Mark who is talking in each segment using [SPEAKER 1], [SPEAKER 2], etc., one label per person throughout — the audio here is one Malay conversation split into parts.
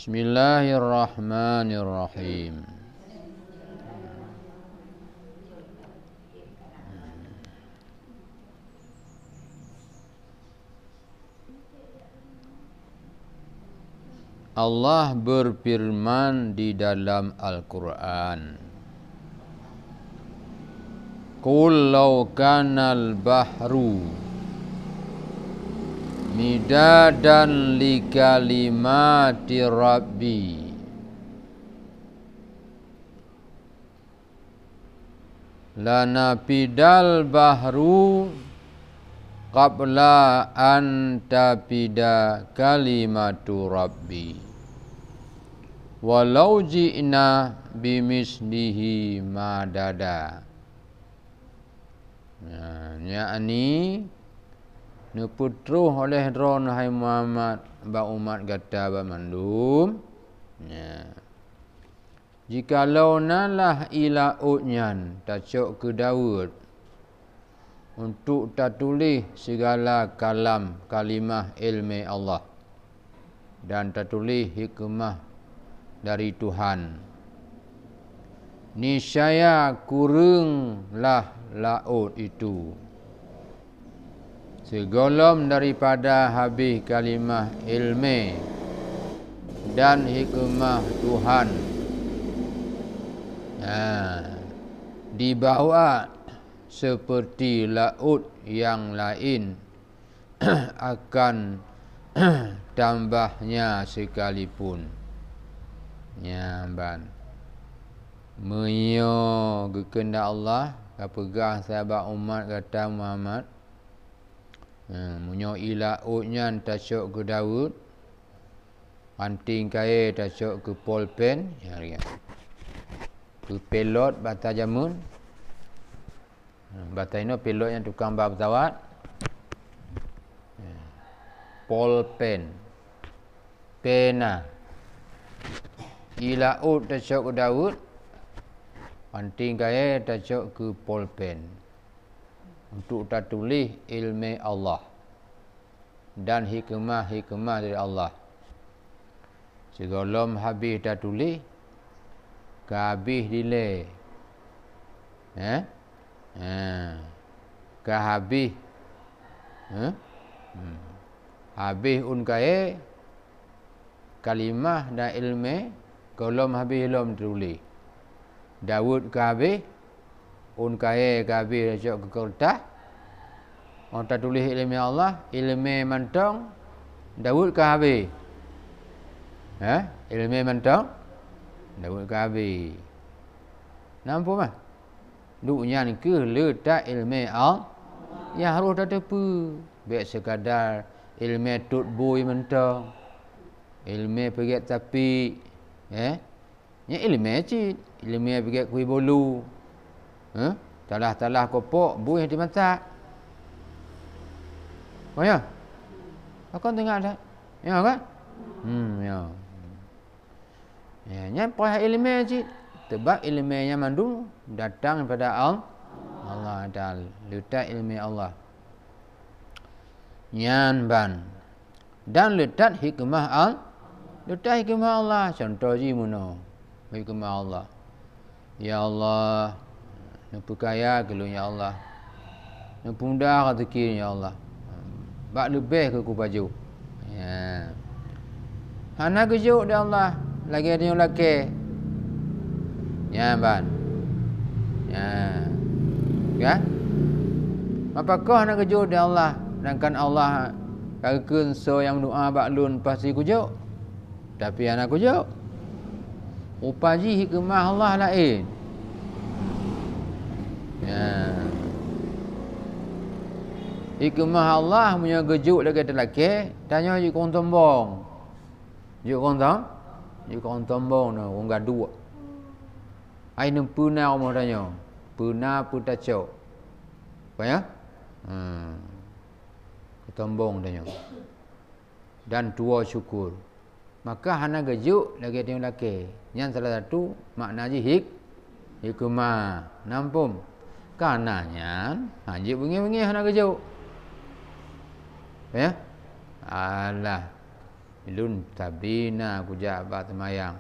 [SPEAKER 1] Bismillahirrahmanirrahim. Allah berfirman di dalam Al-Quran, Qul law kanal bahru midadan li kalimati rabbi lanafidal bahru qabla an tafida kalimatu rabbi walau ji'na bimislihi madada. Yakni neputruh oleh dron hai Muhammad ba umat gata ba mandum. Jikalau nalah ila utnyan tacuk ke Daud untuk tak tulis segala kalimah ilmu Allah dan tak tulis hikmah dari Tuhan. Niscaya kuranglah laut itu segolom daripada habis kalimah ilmu dan hikmah Tuhan. Dibawa seperti laut yang lain akan tambahnya sekalipun. Nyamban menyo kehendak Allah kapegah sahabat umat kata Muhammad menyo ila utnya tasuk ke Daud anting kai tasuk ke polpen ke pilot bata jamun. Bata ini pilot yang tukang bawa pesawat. Polpen, pena. Ila ut tasuk ke Daud, anting kaya tasuk ke polpen. Untuk tak tulis ilmu Allah dan hikmah dari Allah. Segolom habis tak tulis, kehabis delay. Kehabis habis unkae kalimah dan ilmu kolom habis ilmu tulis. Daud kehabis unkae kehabis cok ke kertas. Orang tak tulis ilmu Allah, ilmu mantong Daud kehabis. Ilmu mantong Daud kehabis. Nampak mah? Duknya ni ke letak ilmu Allah yang harus tak tepu. Baik sekadar ilmu tut boy mentang. Ilmu pergi tapi nya ilmu cik. Ilmu pergi kuih bolu. Talah-talah kopok boy yang dimasak. Oh ya. Aku tengok dah. Ya kan? Ya. Ya, nya payah ilmu cik. Sebab ilmunya mandu datang daripada Allah Ta'ala. Letak ilmu Allah. Nyanban. Dan letak hikmah Allah. Letak hikmah Allah. Contoh je mana. Hikmah Allah. Ya Allah. Nampu kaya kalau ya Allah. Nampu mudah rezeki ya Allah. Bak lebih ke ku baju. Ya. Hana kejuk dia Allah. Lagi ada yang laki. Ya ban. Ya. Apakah nak kejuk dia Allah? Sedangkan Allah kagakun so yang doa baklun pasti kujuk. Tapi anak kujuk. Upaji hikmah Allah lain. Ya. Hikmah Allah punya kejuk lagi lelaki, tanya je kong tombong. Je kong tombong no, orang gaduh. Ai nem puna orang tanya. Puna putacok. Apa ya? Ketombong tanya. Dan dua syukur. Maka hana gejuk lagi tengok laki. Yang salah satu makna je hikmah. Nampum. Kananya haji bengi-bengi hana gejuk. Ya? Alah. Ilun tabina ku jabat semayang.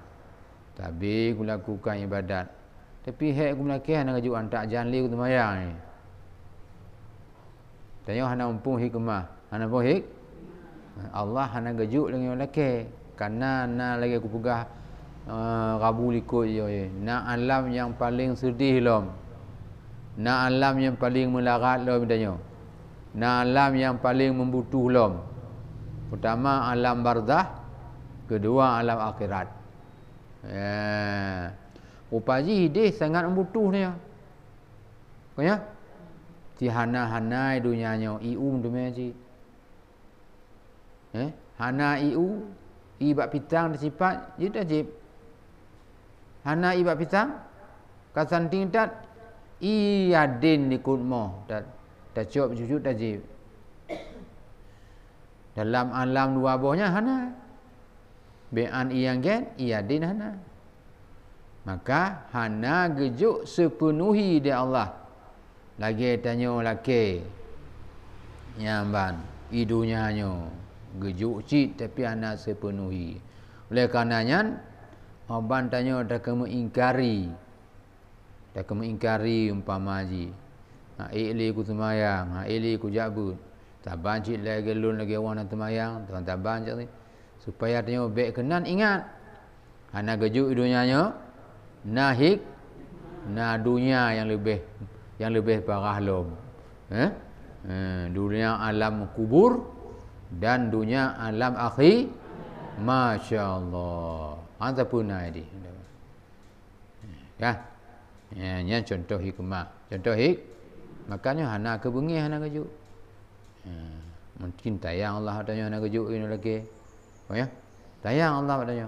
[SPEAKER 1] Tabi ku lakukan ibadat. Tapi hek ku melakih nakaju antak janli ku semayang ni. Tanya hana umpung hikmah. Hana pun Allah hana gajuk dengan lelaki. Karena na lagi aku pegah rabu likut je. Na alam yang paling sedih lom. Na alam yang paling melarat lom tanya. Na alam yang paling membutuh lom. Pertama alam barzah, kedua alam akhirat. Upaji hidup sangat membutuh dia. Kaya? Ti hana-hana dunianya iu dunia ji. Hana iu ibak pitang sifat je tajib. Hana ibak pitang kasan tingkat i adin ikut mo dat cop jujur tajib. Dalam alam dua bohnya hana. Be'an iyang gen iyadin hana. Maka hana gejuk sepenuhi dia Allah. Lagi tanya laki nyamban idunya nyo gejuk cit tapi hana sepenuhi. Oleh karenanya oban tanya dak mengingkari. Dak mengingkari umpama haji. Ili ku semayang, ili ku jabut. Taban cik lagi lun lagi orang nak semayang, tuan taban cik ni. Supaya tanya baik kenan ingat. Hana gejuk dunia nyo nahik na dunia yang lebih parah lom. Dunia alam kubur dan dunia alam akhir. Masya-Allah. Anta punai di. Ya. Yang contoh hikmah. Contoh makanya hana kebengi hana gejuk. Mungkin tayang Allah tanya hana gejuk ini lagi. Oh ya. Tayang Allah tanya.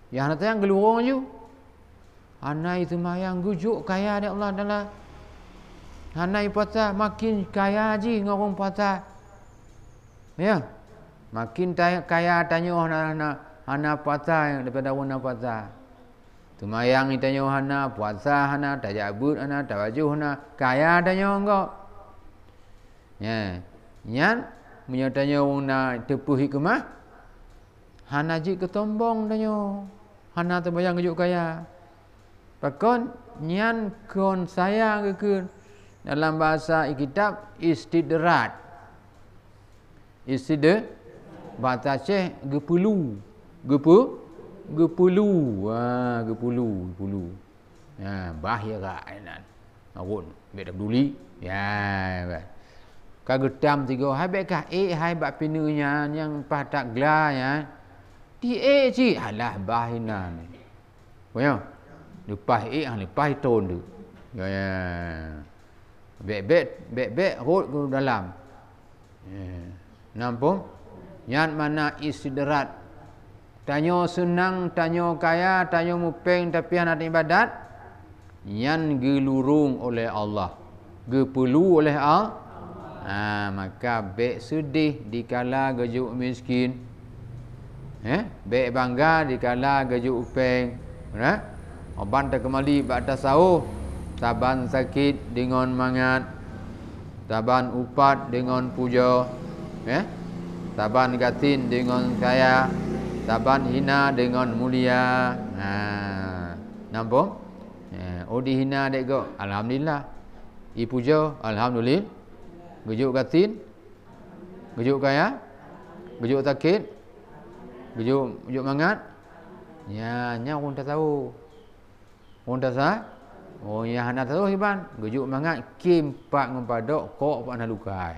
[SPEAKER 1] Ya hana tayang gelurung je. Hana itu mayang gejuk kaya dia Allah Taala. Hana puasa makin kaya ji ngorong puasa. Ya. Makin kaya tanya hana puasa yang daripada warna puasa. Tumayang tanya hana puasa hana tajabut hana tawajuh hana kaya tanya engkau. Ya. Nyan menyatanya wong nak tepuh hikmah hana ji ketombong tanya. Hana tumayang gejuk kaya. Pakon nyan kon saya ke dalam bahasa kitab istidrat. Bahasa Aceh gepulu. Gepulu. Gepulu. Ya, bahaya kan. Arun, bet peduli. Ya, kagetam tiga hai bekah hai bak pinunya yang patak gla ya. Di ci alah bahina ni. Boyo. Lepas lepas ton tu. Ya. Bek rot ke dalam. Ya. Nampung? Yang mana istidrat. Tanya senang, tanya kaya, tanya mupeng tapi anak ibadat. Yang gelurung oleh Allah. Geperlu oleh Allah. Maka bek sedih dikala gejuk miskin. Bek bangga dikala gejuk upeng. Oban tak kembali pada sahur. Taban sakit dengan mangat. Taban upat dengan puja. Taban gatin dengan kaya. Taban hina dengan mulia. Nampak? Dihina dek go. Alhamdulillah. I puja, alhamdulillah. Gejuk gatin. Gejuk kaya. Gejuk sakit. Gejuk mangat. Ya, orang tak tahu. Orang tak sah? Oh, yang hana tahu hiban. Gejuk mangat kim pak ngepadok kok pak nak lukai.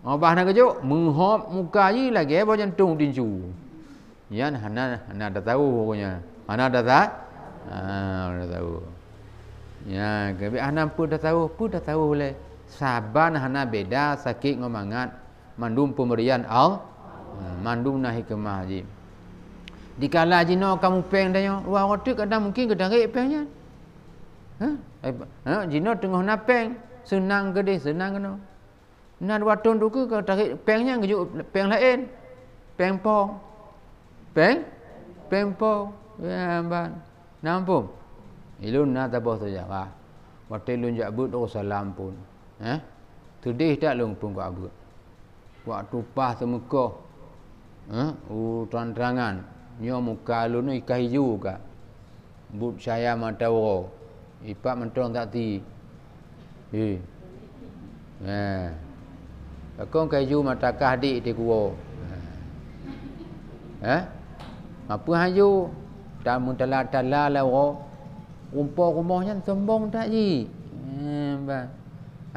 [SPEAKER 1] Obah nak gejuk menghop muka je lagi bawa jantung tinju. Yan hana dah tahu pokoknya. Hana dah tak? Dah tahu. Ya, kebi hana pun dah tahu boleh. Saban hana beda sakit ngomangat mandum pemberian Allah. Mandum nah hikmah haji. Dikala jino kamu peng tanya, wah waktu kadang mungkin kedarik pengnya. Jino tengah napeng, senang ke dia, senang kena. Nak dua tahun tu ke tarik pengnya kejuk peng lain. Peng pong. Peng pong. Ya ban. Nampung. Ilun nak tabah tu jawah. Waktu ilun jabut oh salam pun. Tudih tak lung pun kau abut. Waktu pas temuka. terang-terangan nyo muka lu ni ikan hijau ka but saya mata woro ipak mentong tak ti kong kayu mata kah dik ti kuo apa haju tak mutala tala la woro rumpah rumahnya sombong tak ji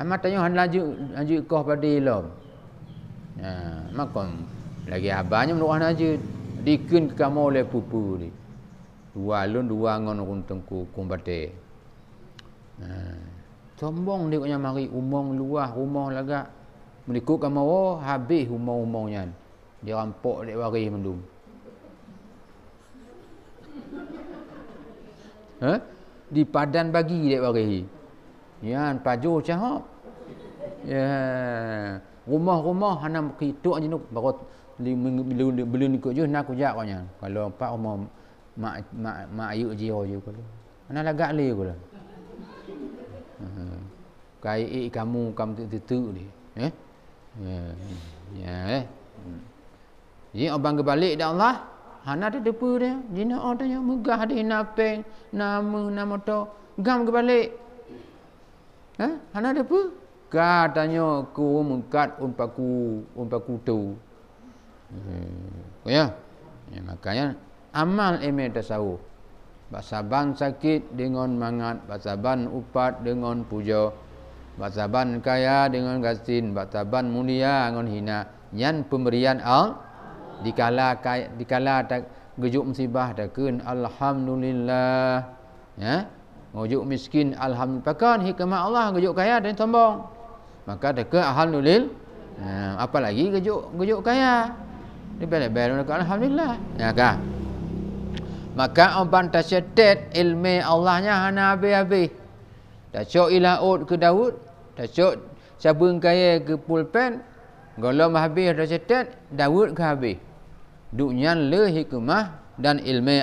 [SPEAKER 1] amat tanya han laju koh padi lom makon lagi abahnya menurut aja dikun ke kamu oleh pupu ni dua lun dua ngon runtengku kumbate sombong dia punya mari umong luah rumah lagak menikut kamu habis umong-umongnya dia rampok dek waris mendum di padan bagi dek waris yan pajo cahap rumah-rumah hana kituk je nuk baru belum ikut je nak kujak kau nya kalau pak rumah mak ayuk je kalau ana lagak le ko lah kai kamu tu ni jadi abang kebalik dak Allah hana ada depu dia jina orangnya megah dia napeng nama to gam kebalik hana depu katanya ku mengkat unpaku tu ya makanya amal tasawuf basaban sakit dengan mangat basaban upat dengan puja basaban kaya dengan gasin basaban mulia dengan hina yan pemberian dikala tak gejuk musibah takun alhamdulillah ya ngojuk miskin alhamdulillah pakan hikmah Allah gejuk kaya dan sombong maka dekat alhamdulillah apalagi gejuk kaya dia bel-bel alhamdulillah ya kan maka oban tasyaddad ilmu Allahnya hana habis-habis tasuk ilaud ke Daud tasuk sabun kaya ke pulpen golom habis tasyaddad Daud ke habis duknya le hikmah dan ilmu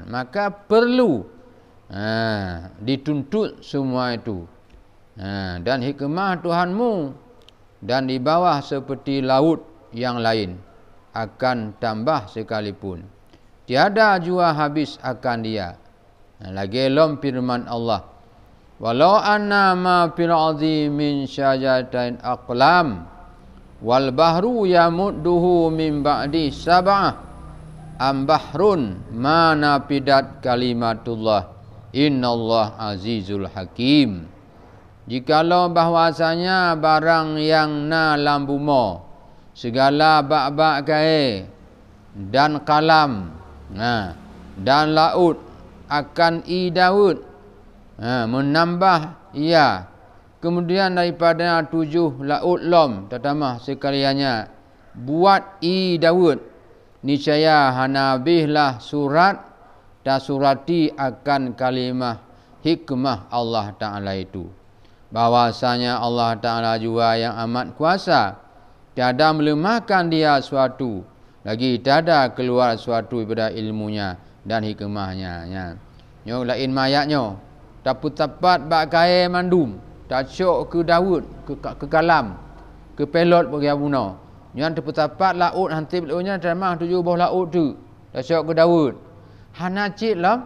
[SPEAKER 1] maka perlu dituntut semua itu dan hikmah Tuhanmu dan di bawah seperti laut yang lain akan tambah sekalipun tiada jua habis akan dia lagi lom firman Allah walau anna ma fil ardi min syajaratin aqlam wal bahru yamudduhu min ba'di sab'ah am bahrun ma nafidat kalimatullah innallah azizul hakim jikalau bahwasanya barang yang na lambumo segala bak-bak kai dan kalam dan laut akan Daud menambah ia kemudian daripada 7 laut lom tatamah sekaliannya buat Daud niscaya hanabihlah surat surati akan kalimah hikmah Allah Ta'ala itu bahwasanya Allah Ta'ala juga yang amat kuasa tiada melemahkan dia suatu lagi tiada keluar suatu daripada ilmunya dan hikmahnya nyo lain mayatnyo tapi tepat bak kaya mandum tak syok ke Daud ke kalam ke pelot bagi abuna nyan tepat laut hantip lautnya termah 7 buah laut tu tak syok ke Daud hana cik lam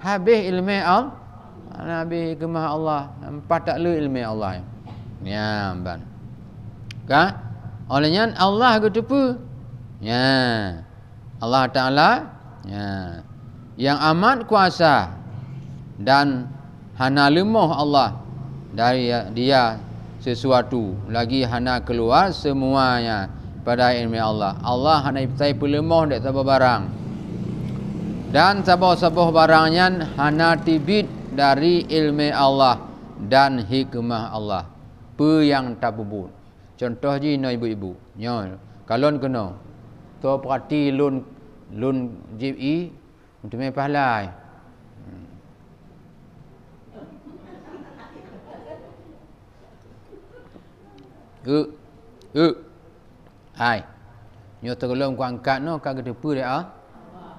[SPEAKER 1] habis ilmu Allah habis hikmah Allah empat tak le ilmu Allah ya ban kan olehnya Allah ke tepu Allah Ta'ala yang amat kuasa dan hana lemah Allah dari dia sesuatu lagi hana keluar semuanya pada ilmu Allah hana iptai pelemah dek sabar barang dan sabar-sabar barangnya hana tibit dari ilmu Allah dan hikmah Allah yang tak bubut contoh je no ibu-ibu nyo kalon kena to perhati lun JI untuk mai pahala hai nyo tolong ku angkat no ka gedepu dia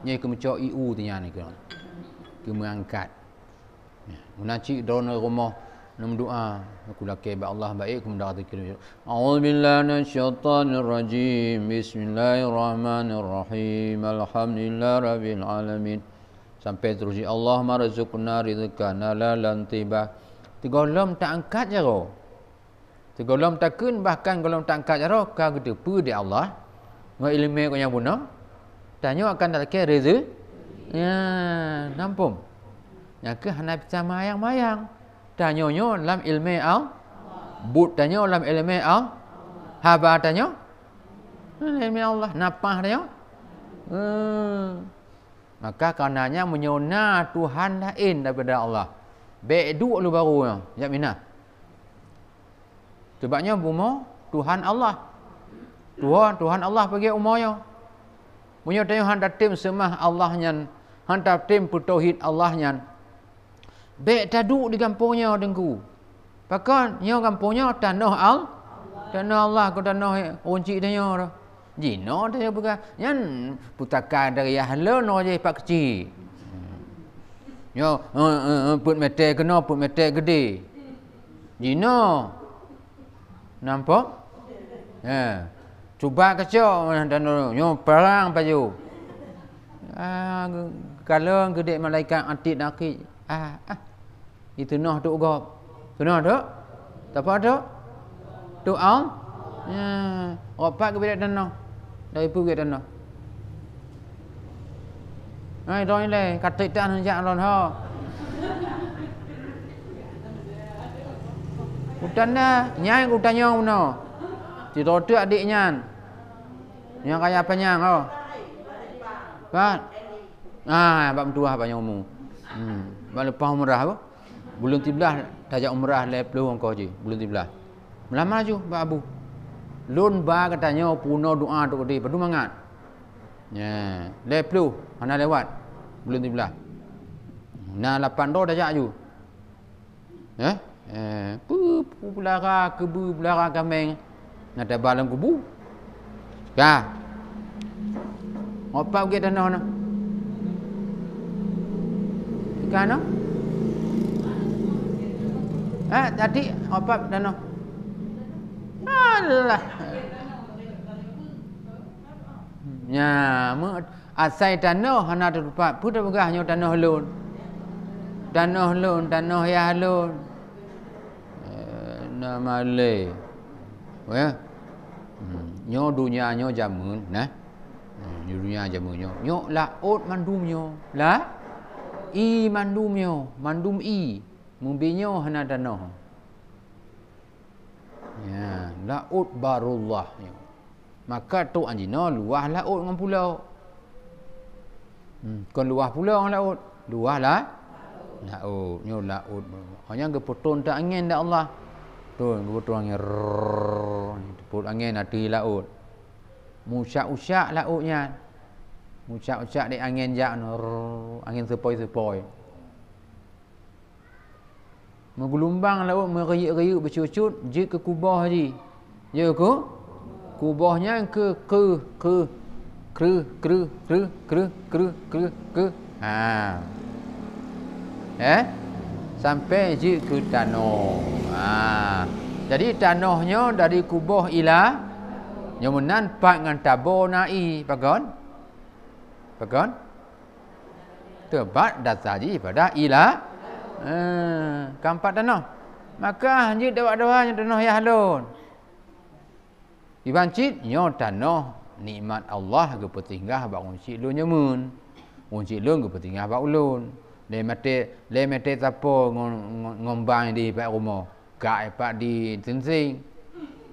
[SPEAKER 1] nyo ke mencok IU tu nya ni ke mengangkat munaci drone rumah Nama doa. Aku laki ba Allah baik aku mendarat zikir. A'udzubillahi minasyaitonirrajim. Bismillahirrahmanirrahim. Alhamdulillahirabbil alamin. Sampai terus Allah marzuqna rizqan halalan tibah. Tiga lam tak angkat jaro. Tiga lam takun bahkan kalau tak angkat jaro ka gede pu di Allah. Ngoi ilmu ko yang bunuh. Tanya akan tak kira rezeki. Ya, nampung. Yang ke hana bisa mayang-mayang. Tanya-nyo dalam ilmu al. But tanya dalam ilmu al. Haba tanya. Ilmu Allah. Napah tanya. Maka karenanya menyona Tuhan lain daripada Allah. Be'du lu baru. Ya minah. Sebabnya bumo Tuhan Allah. Tuhan Allah bagi umurnya. Punya tanya handa tim semah Allah nyan. Handa tim putauhid Allah nyan. Bek taduk di kampungnya dengku. Pakan nyo kampungnya tanah tanah Allah ko tanah onci tanya dah. Jino dia bukan yan putaka dari ahlo no je pak kecil. Nyo put mete kena put mete gede. Jino. Nampak? Ya. Cuba kecok tanah nyo perang baju. Kalau gede malaikat atid nakik. Itu noh tu gop. Tu noh tu. Tak apa tu. Tu al. Ya, opak ke bidak tanah. Dari pu ke tanah. Ai doi le, katik tan jak lon ha. Utan dah, nyai utan nyong no. Ti rotu adik nyan. Yang kaya apa nyang oh. Kan? Bab tua apa yang umum. Lepas umrah apa? Bulan 13 tajak umrah le peluang kau je. Bulan 13. Melamar ju Pak Abu. Lun ba katanya puno doa tu di padu mangat. Ya, le pelu ana lewat bulan 13. Nah 8 do tajak ju. Ya? Belara kebu belara kameng. Ngada balang kubu. Ya. Apa ke tanah na? Kana? Tadi apa danau? Allah. Ya, asai tanah hana tempat pun begahnya tanah lun. Tanah lun, tanah ya lun. Nama le. Ya. Nyo dunia nyo jamun, nah. Dunia jamun nyo laut mandum nyo. La I mandumnya, mandum I, mumbinyo hana danah. Ya, laut barullah. Maka tu anjina luah laut dengan pulau. Kon luah pulau dengan laut. Luah lah laut, nyo laut. Hanya geputun tak angin dak Allah. Tu geputun angin. Put angin hati laut. Musyak-usyak lautnya. Ucap-ucap di angin jak angin sepoi-sepoi. Menggelombang laut meriuk-riuk bercucut je ke kubah haji. Ya ke? Kubahnya ke. Sampai je ke tanah. Jadi tanahnya dari kubah ila nyamunan pak ngan tabo nai pagon. Pakan? Tebat dasar je pada ila kampat tanah. Maka hanya dawak-dawaknya tanah ya halun. Dibancit nyo tanah nikmat Allah ke petinggah bak unci lu nyemun. Unci lu ke petinggah bak ulun. Le mate tapo ngombang di pak rumah. Kak pak di tensing.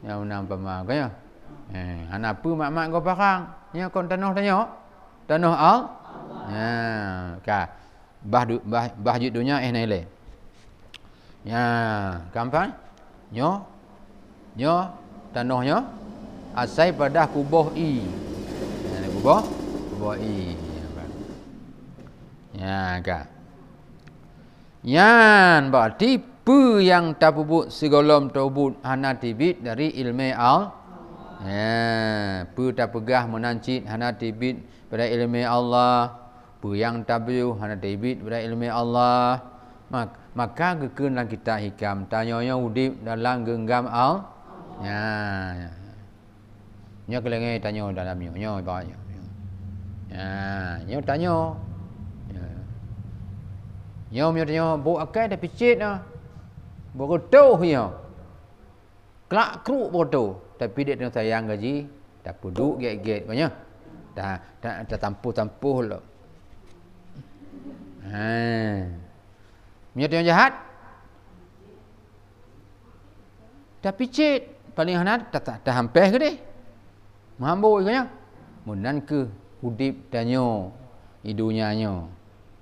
[SPEAKER 1] Yang nampak mak kaya. Anapu mak-mak go parang. Nya kon tanah tanya. Tanah al. Ya, ka. Bah dunia nai. Ya, gampang. Nyo tanahnya asai pada kubah I. Kubah I. Ya, ka. Yan berarti pu yang tapubut segolom taubut hana tibit dari ilmu al. Ya, pu tak pegah menancit hana tibit pada ilmu Allah. Pu yang tabiu hana tibit pada ilmu Allah. Maka kekenan kita hikam tanyanya udip dalam genggam al. Ya. Nya kelengai tanya dalam nyo ibaratnya. Ya, nyo tanya. Ya. Nyo tanya bu akai dah picit dah. Bodoh ya. Kelak kruk bodoh. Tapi dia tengah sayang gaji, dah puduk get-get banyak. Dah tampuh-tampuh lah. Punya yang jahat. Dah picit. Paling hanat dah hampir ke deh. Menghambur ikutnya. Munan ke udip danyo. Idunyanyo.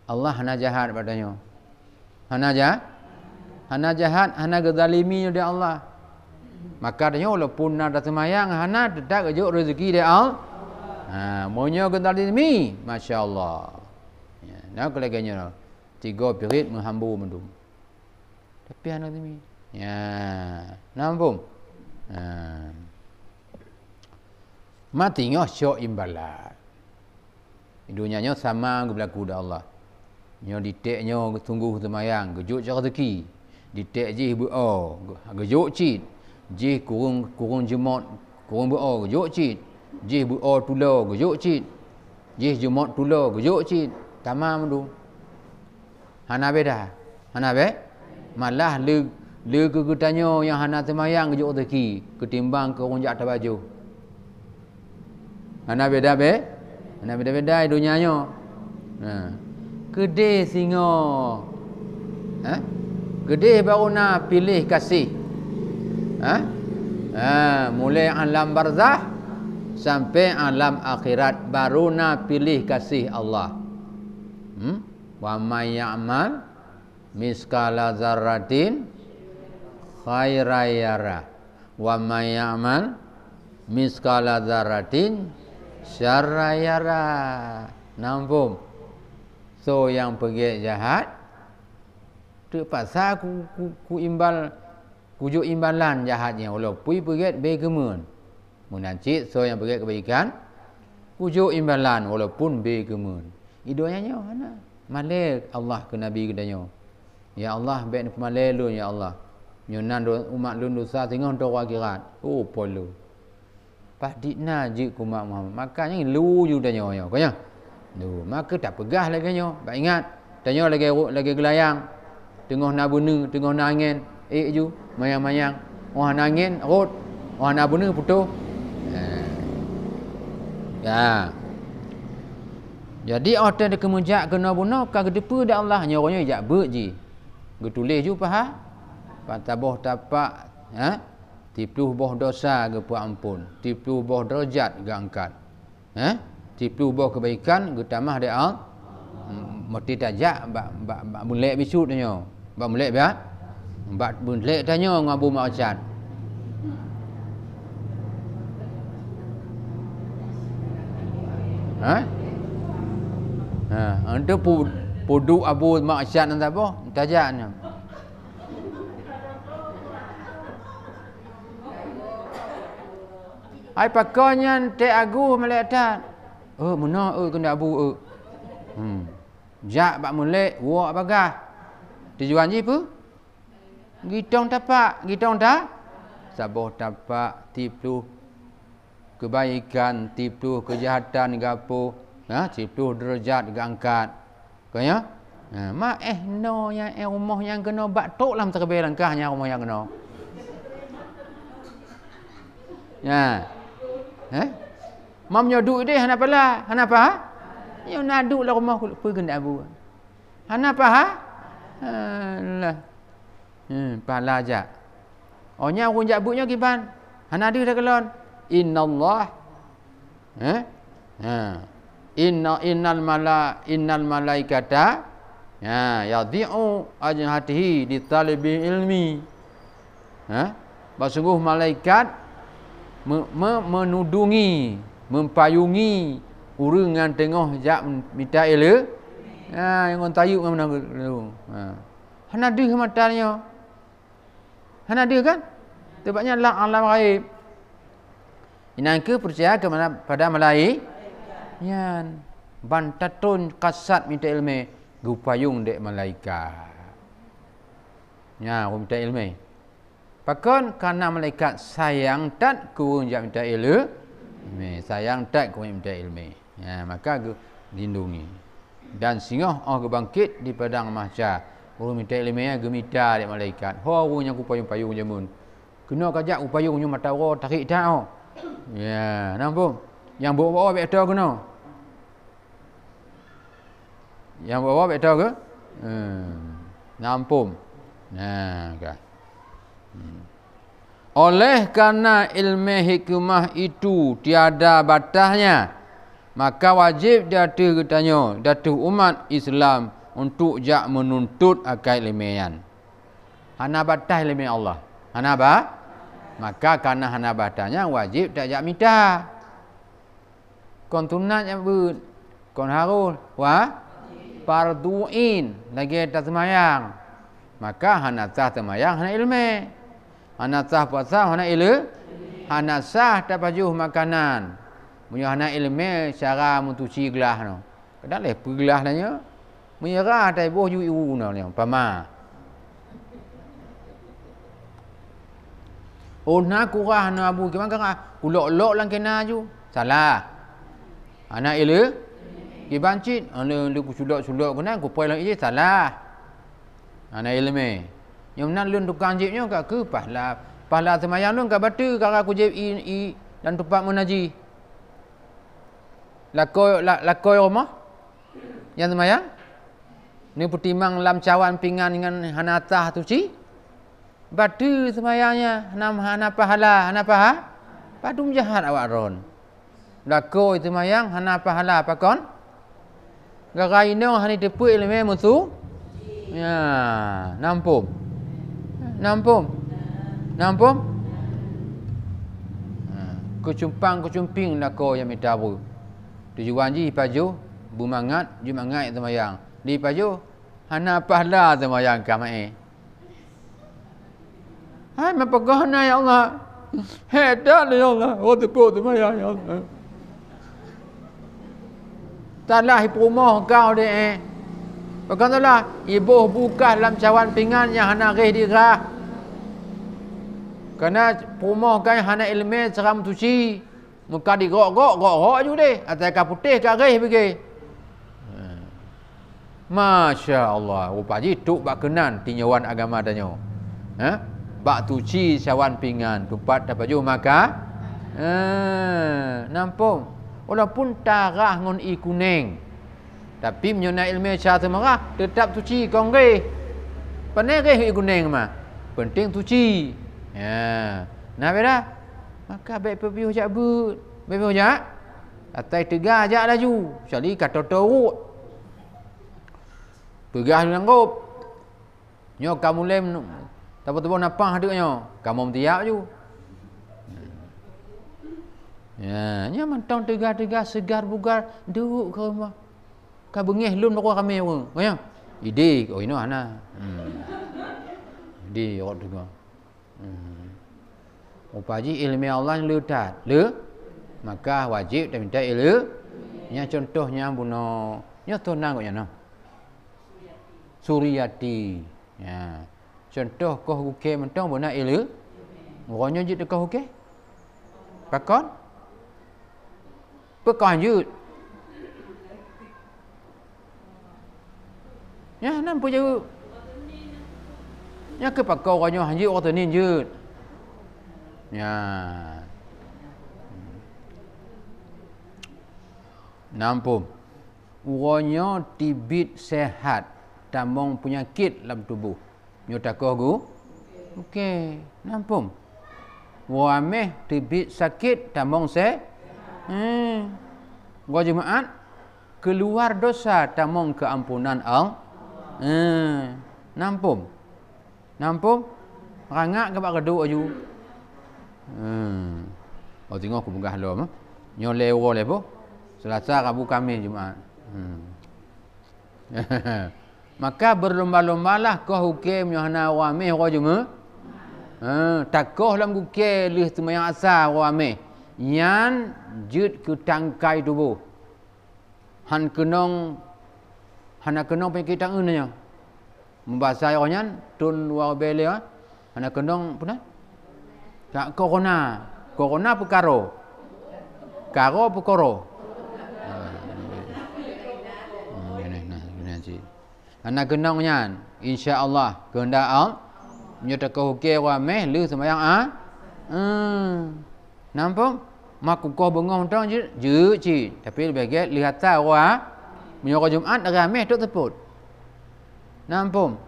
[SPEAKER 1] Allah hana jahat padanya. Hana jahat. Hana jahat. Hana gezalimi dia Allah. Maka danyo walaupun ada semayang. Hana dedak kejuk rezeki dia Allah. Maunya gezalimi. Masya Allah. Nah koleganya. 3 pirit menghambur mendum. Tapi hana gezalimi. Ya. Nampung. Matinya syok imbalan. Dunyanya sama berlaku dah Allah. Nyo diteknya tunggu semayang, gejuk cak rezeki. Ditek jih buo, gejuk cit. Jih kurung jemot, kurung buo, gejuk cit. Jih buo tulo, gejuk cit. Jih jemot tulo, gejuk cit. Tamam tu. Hana beda. Hana be? Malah le kegetanyo yang hana semayang gejuk rezeki ketimbang kurung jak atas baju. Hana beda be? Hana beda-beda dunianya. Gede singo. Gede baru nak pilih kasih. Mulai alam barzah sampai alam akhirat baru nak pilih kasih Allah. Wa may ya'mal miskala dzarratin khairan yara wa may ya'mal miskala dzarratin syarran yara. Nampung. So yang pergi jahat terpaksa ku imbal kujuk imbalan jahatnya walaupun pergi begemen. Munancit so yang pergi kebaikan kujuk imbalan walaupun begemen. Idonya mana? Malik Allah ke Nabi kedanya. Ya Allah baik malai lu ya Allah. Nyunan umat lu dosa tengok tok akhirat. Oh polu. Pak dikna ji ku mak Muhammad. Makanya lu ju danya ya. Kanya. Lu maka tak pegah lagi nyo. Bak ingat tanya lagi gelayang. Tengah nak bunuh, tengah nak angin. Ju mayang-mayang. Orang nak angin rot. Orang nak bunuh putus. Ya. Jadi orang ada kemujak kena bunuh ka gedepa dak Allah nyoranya jak ber ji. Getulis ju paha. Patabah tapak tipluh boh dosa ge pu ampun. Tipluh boh derajat ge angkat. Tipluh boh kebaikan ge tamah dak Allah. Mesti tajak bak mulek bisut nyo. Bak mulek ba? Bak mulek tanyo ngabu mak acat. Anda puduk abu maksiat nanti apa? Tajaknya. Ai pakainya te agu malaikat. Mana kena abu Jak bak molek wak bagah. Tujuan je apa? Gitong tapak, gitong dah. Saboh tapak tiplu kebaikan, tiplu kejahatan gapo. Tiplu derajat diangkat. Kaya? Mak no yang rumah yang kena bak tok lam terbe langkahnya rumah yang kena. Ya. Mam nyoduk dia hana pala, hana apa? Yo naduk lah rumah ku pergi ndak abu. Hana apa? Lah. Pala aja. Onya urang jabutnya kiban. Hana ada dah kelon. Innallah. Innal malaikata yadhi'u ajnahatihi di talibi ilmi. Sungguh malaikat menudungi, mempayungi urang yang tengah jak minta ilmu. Yang orang tayuk mana dulu. Hana ada matanya. Hana ada kan? Tebaknya alam ghaib. Inangke percaya kepada malaikat. Yan bantatun kasat minta ilmu gupayung dek malaikat. Ya, aku minta ilmu. Pakon karena malaikat sayang tak ku minta ilmu. Sayang tak ku minta ilmu. Ya, maka lindungi. Dan singoh aku bangkit di padang mahsyar. Aku minta ilmu ya gemita di malaikat. Ho nya ku payung-payung jamun. Kena kajak upayung nya mata ro tarik dah. Ya, nampak. Yang bawa betul kena. Yang bawa betul ke? Nampum. Nah, kan. Oleh karena ilmu hikmah itu tiada batasnya, maka wajib datu umat Islam untuk jak menuntut akan ilmian. Hana batas ilmu Allah. Hana ba? Maka karena hana batasnya wajib tak jak minta. Kon tunat yang ber, kon harus farduin lagi tak semayang. Maka hana sah semayang hana ilmu. Hana sah puasa hana ilmu. Hana sah tak pajuh makanan. Punya hana ilmu cara mencuci gelas no. Kadang leh gelas nanya. Menyerah tai boh ju iu no ni pama. Oh na kurah na abu gimana kan? Ulok-ulok lang kena ju. Salah. Hana ilmu dibancit, lu sulok-sulok kena ku poi lang je salah. Ana ilmu. Yang nan lun tukang jibnya kat ke pahala semayang lun kat batu kara ku jib i dan tempat menaji. Lakoi rumah yang semayang. Ni putimang lam cawan pingan dengan hanatah tu ci. Batu semayangnya hana pahala, hana paha. Padum jahat awak ron. Lakoi semayang hana pahala apa kon? Garai no hani depu ilmu mutu. Ya, nampum. Kucumping lako yang mitabu. Tujuan ji paju bumangat jumangat semayang. Di paju hana pahala semayang kamai. Hai mapagana ya Allah. Hedat ya Allah. Oh tepu semayang ya Allah. Taklah rumah kau deh. Berkatalah, ibu buka dalam cawan pingan yang hana reh dirah. Kerana rumah kau hana ilmu seram tuci. Muka digok-gok je deh. Atas putih kat reh pergi. Masya Allah. Rupa ji tuk bak kenan tinjauan agama danyo. Bak tuci cawan pingan. Tempat dapat jauh maka. Nampung. Walaupun tarah ngon i kuning. Tapi menyunat ilmu cara merah tetap tuci kongre. Pandai i kuning mah. Penting tuci. Ya. Nah beda. Maka baik pergi hujak but. Baik hujak. Atai tegah ajak laju. Sekali kata teruk. Pegah langgup. Nyo kamu lem. Tahu-tahu napah aduknya. Kamu tiap ju. Ya, nya mantang tegah-tegah segar bugar duk ke rumah. Ka bengih lun ko kami orang. Ngoyo. Ide ko ino ana. Ide orang dengar. Upaji ilmu Allah yang letat. Maka wajib dan minta ilmu. Nya contohnya buno. Nya tonang ko nya. Suryati. Ya. Contoh ko huke mentang buno ilmu. Ngonya jit ko huke. Pakon berkanjut. Ya, nampu je. Ya ke pakau kanyo hanjut orang tenin jut. Ya. Nampu. Uranya tibit sehat, tamong penyakit dalam tubuh. Nyo takoh gu. Okey, nampu. Wameh tibit sakit, tamong gua jemaat keluar dosa tamong keampunan Allah. Nampum rangak ke bak reduk aju. Oh tengok aku bunggah lom. Nyo lewo lepo. Selasa Rabu Khamis Jumaat. Maka berlomba-lombalah kau hukum nyo hana wameh ro jemaat. Takoh lam guke lih semayang asar wameh. Yan jut ke tangkai tubuh. Hana kenong penyakit tangan nya. Membahasa orangnya tun wa bele ana kendong puna. Tak corona. Corona perkara. Karo perkara. Anak kendongnya insya-Allah kehendak Allah nyata ke wa meh lu sembahyang nampak mak ko bengong tong je ci tapi lebih lihat tahu menyokong Jumat ramai tok teput nampak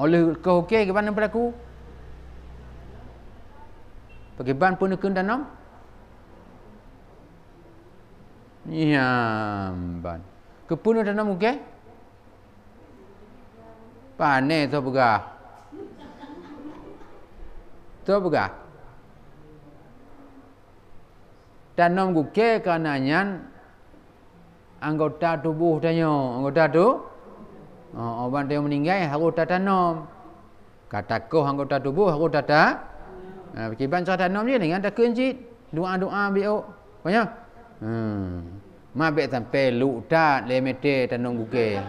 [SPEAKER 1] oleh ke mana berlaku pakai ban pun kena tanam ban kepun tanam okey pane tu begah. Tu begah. Tanam guke karenanya anggota tubuh tanya, anggota tu orang yang meninggal harus tanam. Katakoh anggota tubuh harus tata. Kiban cara tanam je dengan tak kunci doa-doa biok. Banyak. Mabek sampai lu tak lemete tanam guke.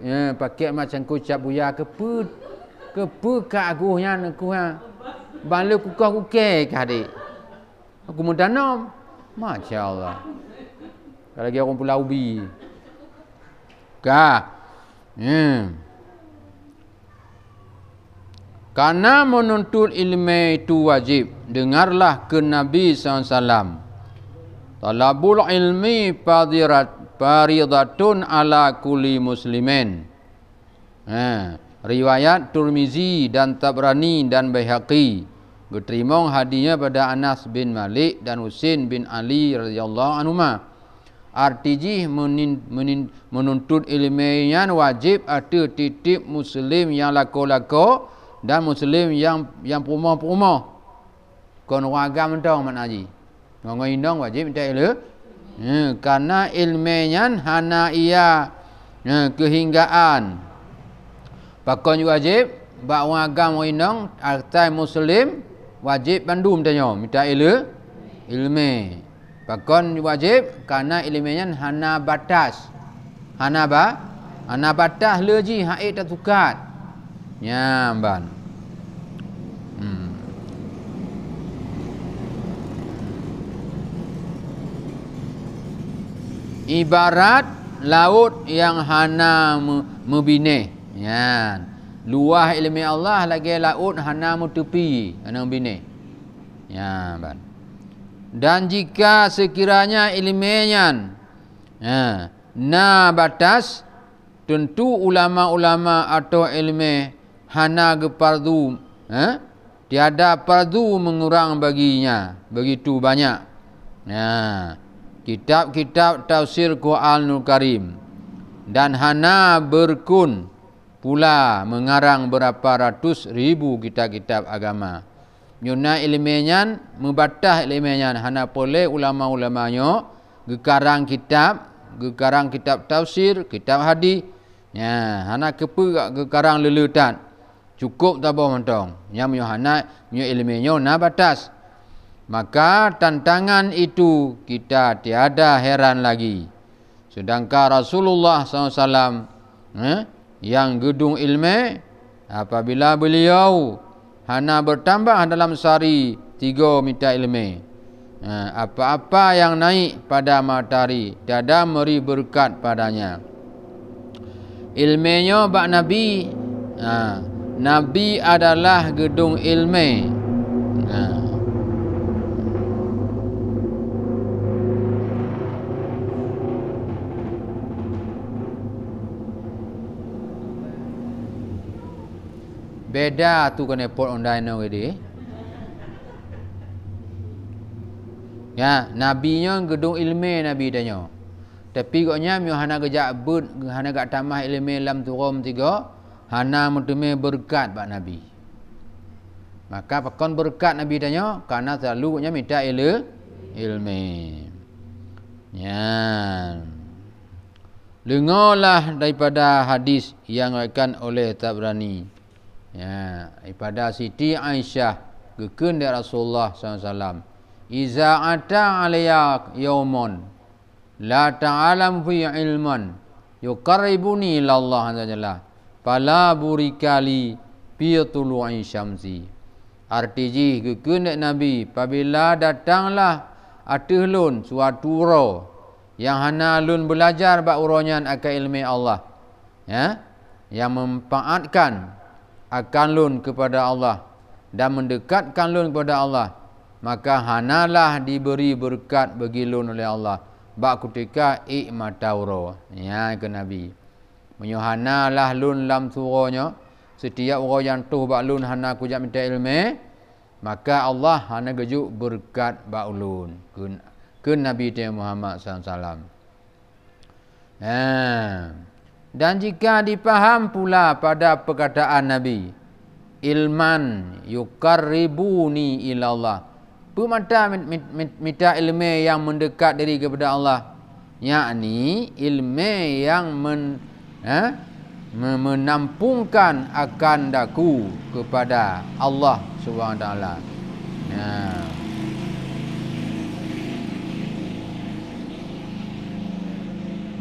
[SPEAKER 1] Ya, pakai macam kucap buya kepu ka aguhnya aku balik ku ke adik aku mau tanam masya-Allah kalau lagi orang pulau ubi karena menuntut ilmu itu wajib dengarlah ke Nabi SAW talabul ilmi faridatun ala kulli muslimin. Riwayat Tirmizi dan Tabrani dan Baihaqi. Diterima hadisnya pada Anas bin Malik dan Husain bin Ali radhiyallahu anhuma. Artinya menuntut ilmiah wajib ada titip muslim yang lako-lako dan muslim yang purma-purma. Kon wagam mentong mak haji. Ngoi indong wajib minta ilmu. Karena ilminya hana ia kehinggaan. Pakon wajib bak wagam indong artai muslim wajib bandum tanya minta ilmu. Pakon wajib karena ilminya hana batas. Hana batas leji haid tak tukat. Nyamban. Ibarat laut yang hana membine. Ya. Luah ilmu Allah lagi laut hana tepi, hana membine. Ya, ban. Dan jika sekiranya ilmunya na batas tentu ulama-ulama atau ilmu hana gepardu tiada fardu mengurang baginya begitu banyak. Kitab-kitab tafsir Quranul Karim dan hana berkun pula mengarang berapa ratus ribu kitab-kitab agama. Nyuna ilmiahnya membatah ilmiahnya hana boleh ulama-ulamanya gekarang kitab tafsir, kitab hadis. Hana kepe gekarang leletan. Cukup tak apa mentong. Yang hana ilmiahnya na batas. Maka tantangan itu kita tiada heran lagi. Sedangkan Rasulullah SAW yang gedung ilmu apabila beliau hana bertambah dalam sehari 3 mita ilmu. Apa-apa yang naik pada matahari tiada meri berkat padanya. Ilmunya bak Nabi. Nabi adalah gedung ilmu. Beda tu kena pot ondai no gede. Ya, nabinya gedung ilmu nabi tanya. Tapi koknya mio hana gejak but, hana gak tamah ilmu lam turum 3, hana mutme berkat bak nabi. Maka pakon berkat nabi tanya karena selalu koknya minta ilmu. Ya. Dengarlah daripada hadis yang diriwayatkan oleh Tabrani. Ya, daripada Siti Aisyah gekun dari Rasulullah SAW. Iza ata alayya yaumun la ta'alam fi ilman yuqarribuni ila Allah azza jalla fala burikali bi tulu'i syamsi. Arti ji kekenek Nabi apabila datanglah atih lun suatu ro yang hana lun belajar bak uronyan akan ilmu Allah, ya, yang mempaatkan akan lun kepada Allah dan mendekatkan lun kepada Allah, maka hanalah diberi berkat bagi lun oleh Allah bak ketika ikmatauro, ya, ke Nabi menyohanalah lun lam suronya setiap orang yang tuh bak lun hana kujak minta ilmu, maka Allah hana gejuk berkat bak ulun ke Nabi Muhammad SAW. Dan jika dipaham pula pada perkataan Nabi, ilman yuqarribuni ila Allah, pemata minta ilmu yang mendekat diri kepada Allah, yakni ilmu yang menampungkan akan daku kepada Allah Subhanahu Wa Taala.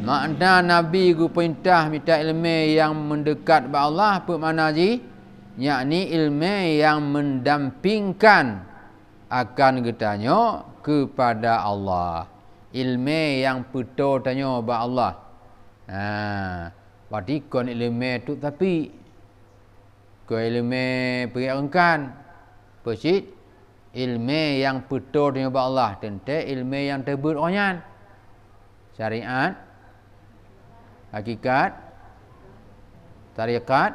[SPEAKER 1] Makna Nabi ku perintah minta ilmu yang mendekat kepada Allah apa makna ji? Yakni ilmu yang mendampingkan akan getanya kepada Allah. Ilmu yang betul tanya kepada Allah. Berarti kon ilmu tu tapi kon ilmu perangkan persit ilmu yang betul tanya kepada Allah tentang ilmu yang terbut onyan. Syariat, hakikat, tarikat,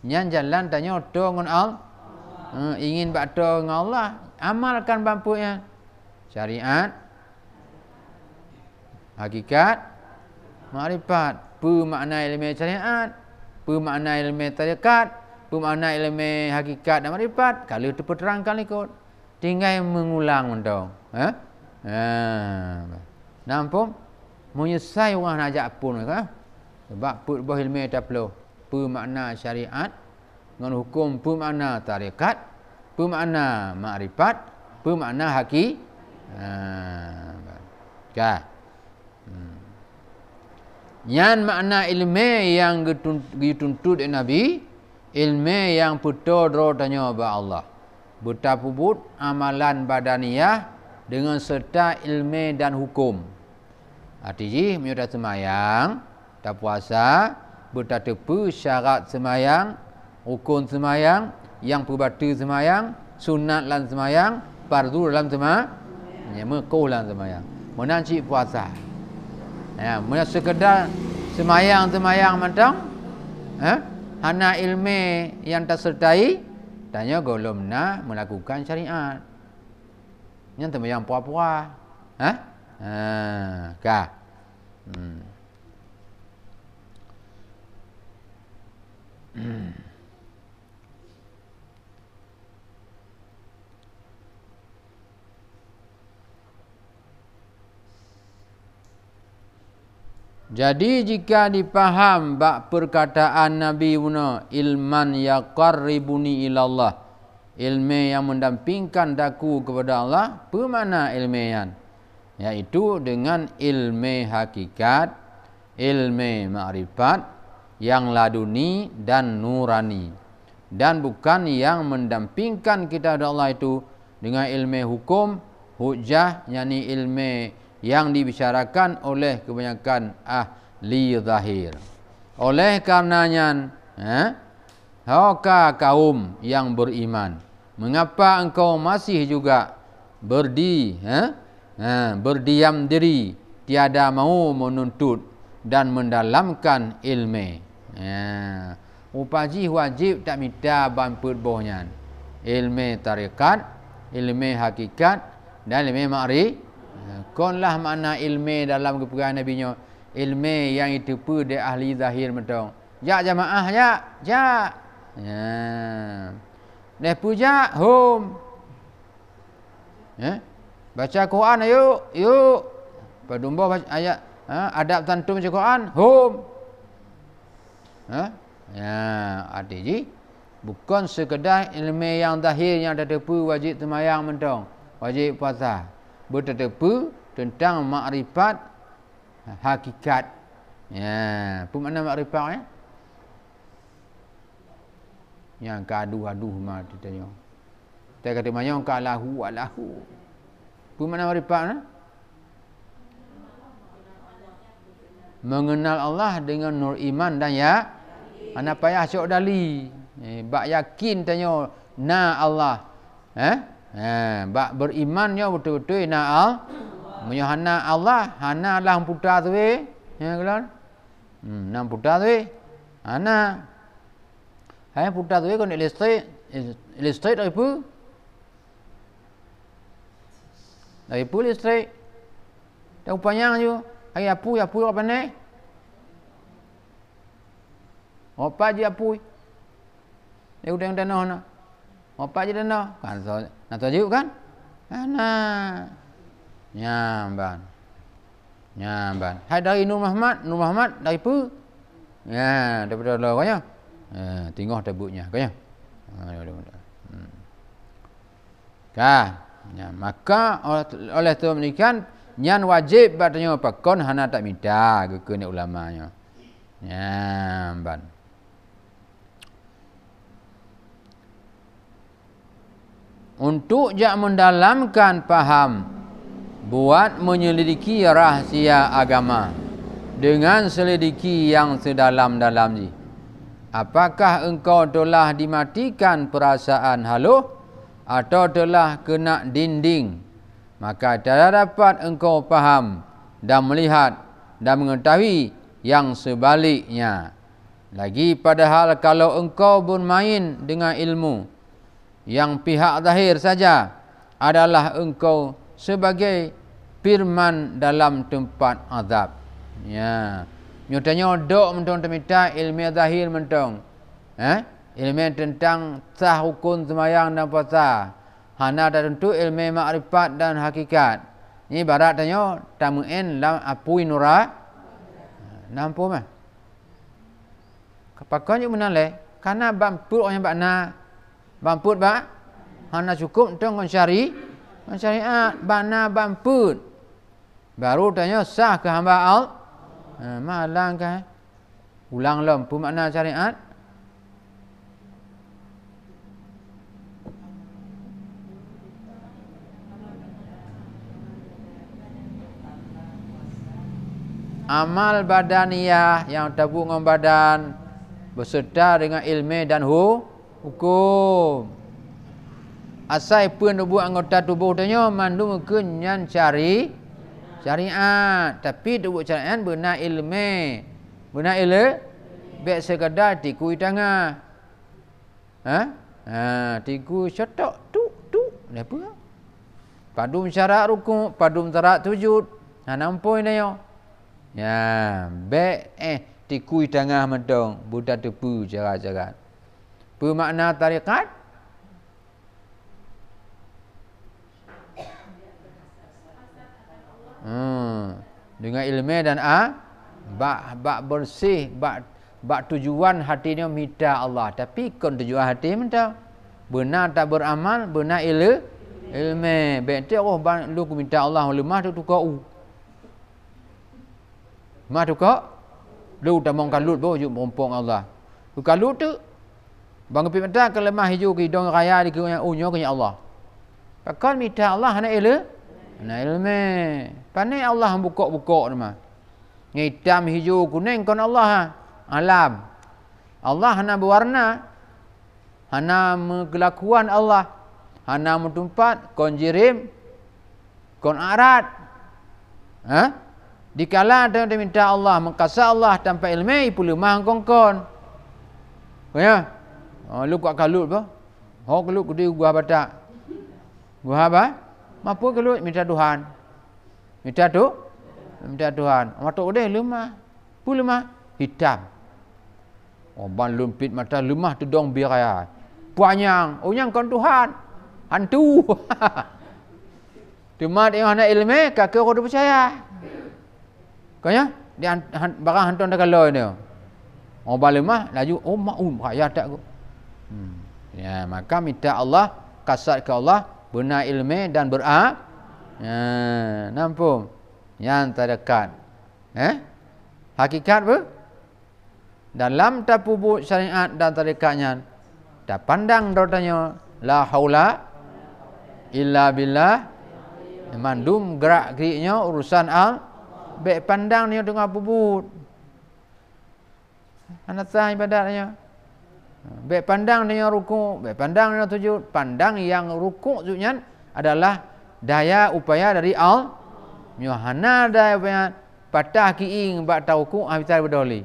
[SPEAKER 1] yang jalan tanya to ngon Allah, ingin bak to ngon Allah, amalkan bampunya. Syariat, hakikat, makrifat. Apa makna ilmu syariat? Apa makna ilmu tarikat? Apa makna ilmu hakikat dan makrifat? Kalau terangkan ikut, tinggal mengulang mentong. Nampak? Menyesai orang nak ajak pun kan? Sebab put boh ilmu tak perlu. Apa makna syariat? Dengan hukum apa makna tarikat? Apa makna makrifat? Apa makna hakikat? Yang makna ilmu yang dituntut Nabi, ilmu yang betul tanya kepada Allah. Bertapubut amalan badaniyah dengan serta ilmu dan hukum. Artinya menyudah semayang, tak puasa, bertatepu syarat semayang, rukun semayang, yang perbatu semayang, sunat dalam semayang, fardu dalam semayang, mekau dalam semayang. Menanci puasa. Ya, mana sekedar semayang macam hana ilmu yang tak sertai, tanya golom nak melakukan syariat. Yang semayang puas-puas. Kah? Jadi jika dipaham bak perkataan Nabi Muhammad, ilman yaqarribuni ila Allah, ilmu yang mendampingkan daku kepada Allah, apa makna ilmu yang? Iaitu dengan ilmu hakikat, ilmu makrifat yang laduni dan nurani, dan bukan yang mendampingkan kita kepada Allah itu dengan ilmu hukum, hujjah, yakni ilmu yang dibicarakan oleh kebanyakan ahli zahir. Oleh karenanya, haka kaum yang beriman, mengapa engkau masih juga berdiam diri, tiada mau menuntut dan mendalamkan ilmu? Upaji wajib tak minta bamput bohnya. Ilmu tarikat, ilmu hakikat dan ilmu makrifat. Konlah makna ilmu dalam kepercayaan Nabi-Nya. Ilmu yang itu pun dia ahli zahir mentong. Ya jamaah ya. Dah puja home. Baca Quran yuk. Padumba baca ayat adab tantum baca Quran home. Artinya bukan sekedar ilmu yang zahir yang ada tepu wajib semayang mentong, wajib puasa. Bertetepu tentang makrifat hakikat. Ya, apa makna makrifat ya? Yang gaduh-gaduh mah ditanya. Dia kata mayang ka lahu alahu. Apa makna makrifat nah? Mengenal Allah dengan nur iman dan ya ana payah syok dali. Bak yakin tanya na Allah. Bak berimannya betul-betul na Allah. Menyahana Allah, hana lah putra tu ya kan? Nam putra tu. Hana. Hai putra tu kon illustrate apa? Dari pun illustrate. Tak upanya je. Hai apu apa ni? Apa je apu? Dia udah yang tanah na. Apa je tanah? Kan so, nak tajuk kan? Ana. Nyamban. Hai dari Nur Muhammad dari apa? Ya, daripada Allah kaya. Tengok tabutnya kaya. Ya, maka oleh tu demikian nyan wajib batanya apa? Kon hana tak minta ke ni ulamanya. Nyamban. Untuk jak mendalamkan faham buat menyelidiki rahsia agama dengan selidiki yang sedalam-dalam ni. Apakah engkau telah dimatikan perasaan haluh atau telah kena dinding? Maka tidak dapat engkau faham dan melihat dan mengetahui yang sebaliknya. Lagi padahal kalau engkau bermain dengan ilmu yang pihak zahir saja adalah engkau sebagai firman dalam tempat azab. Ya. Nyatanya dok mentong temita ilmu zahir mentong. Ilmu tentang sah hukum sembahyang dan puasa. Hana dah tentu ilmu makrifat dan hakikat. Ni barat tanya tamuin lam apui nura. Nampu mah. Kapakan je menale karena bamput orang bakna. Bamput ba hana cukup tong syariat bakna bamput. Baru tanya sah ke hamba Allah. Malang kan? Ulang lempu makna syariat. Amal badaniyah yang tabung dengan badan beserta dengan ilmu dan hukum. Asal pun tubuh anggota tubuh tanya mandu kenyan cari syariat, tapi tubuh syariat benar ilmu. Benar ilmu baik sekadar tikui tangan. Tikui syatak tu. Apa? Padum syarat rukuk, padum syarat sujud. Nampai dia. Ya, baik tikui tangan mentong, budak tepu cara-cara. Apa makna tarikat? Dengan ilmu dan bak bersih, bak tujuan hatinya minta Allah, tapi kon tujuan hati minta benar tak beramal, benar ilmu betul Allah lu ku minta Allah lemah tu kau mah tu kau lu dah mong kalut bo ju pompong Allah tu kalut tu bang pi minta ke lemah hiju ke dong raya di ke unyo ke Allah pakon minta Allah hana ilmu pandai Allah buka-buka nama. Hitam, hijau, kuning kon Allah alam. Allah hana berwarna. Hana kelakuan Allah. Hana mentumpat kon jirim, kon arat. Dikala dia minta Allah mengkasa Allah tanpa ilmu ipu lemah kon. Ya. Lu kuat kalut ba? Hok lu kudi gua batak. Gua apa? Mampu keluar minta Tuhan. Minta Tuhan. Mata udah lemah. Pu lemah hitam. Ban lumpit mata lemah tu dong biraya. Puanyang, yang kon Tuhan. Hantu. Cuma dia hana ilmu kakek kau percaya. Kaya dia barang hantu dah kalau ni. Ban lemah laju maun kaya tak ku. Ya, maka minta Allah kasat ke Allah benar ilmu dan Nampak? Yang terdekat. Hakikat apa? Dalam tapubu syariat dan tadekatnya. Dah pandang dotanya la haula illa billah. Mandum gerak-geriknya urusan baik pandang dia tengah pubut. Anasah ibadatnya. Baik pandang dia rukuk, baik pandang dia sujud. Pandang yang rukuk sujudnya adalah daya upaya dari Yohana daya upaya patah kiing bak tauku habitat berdoli.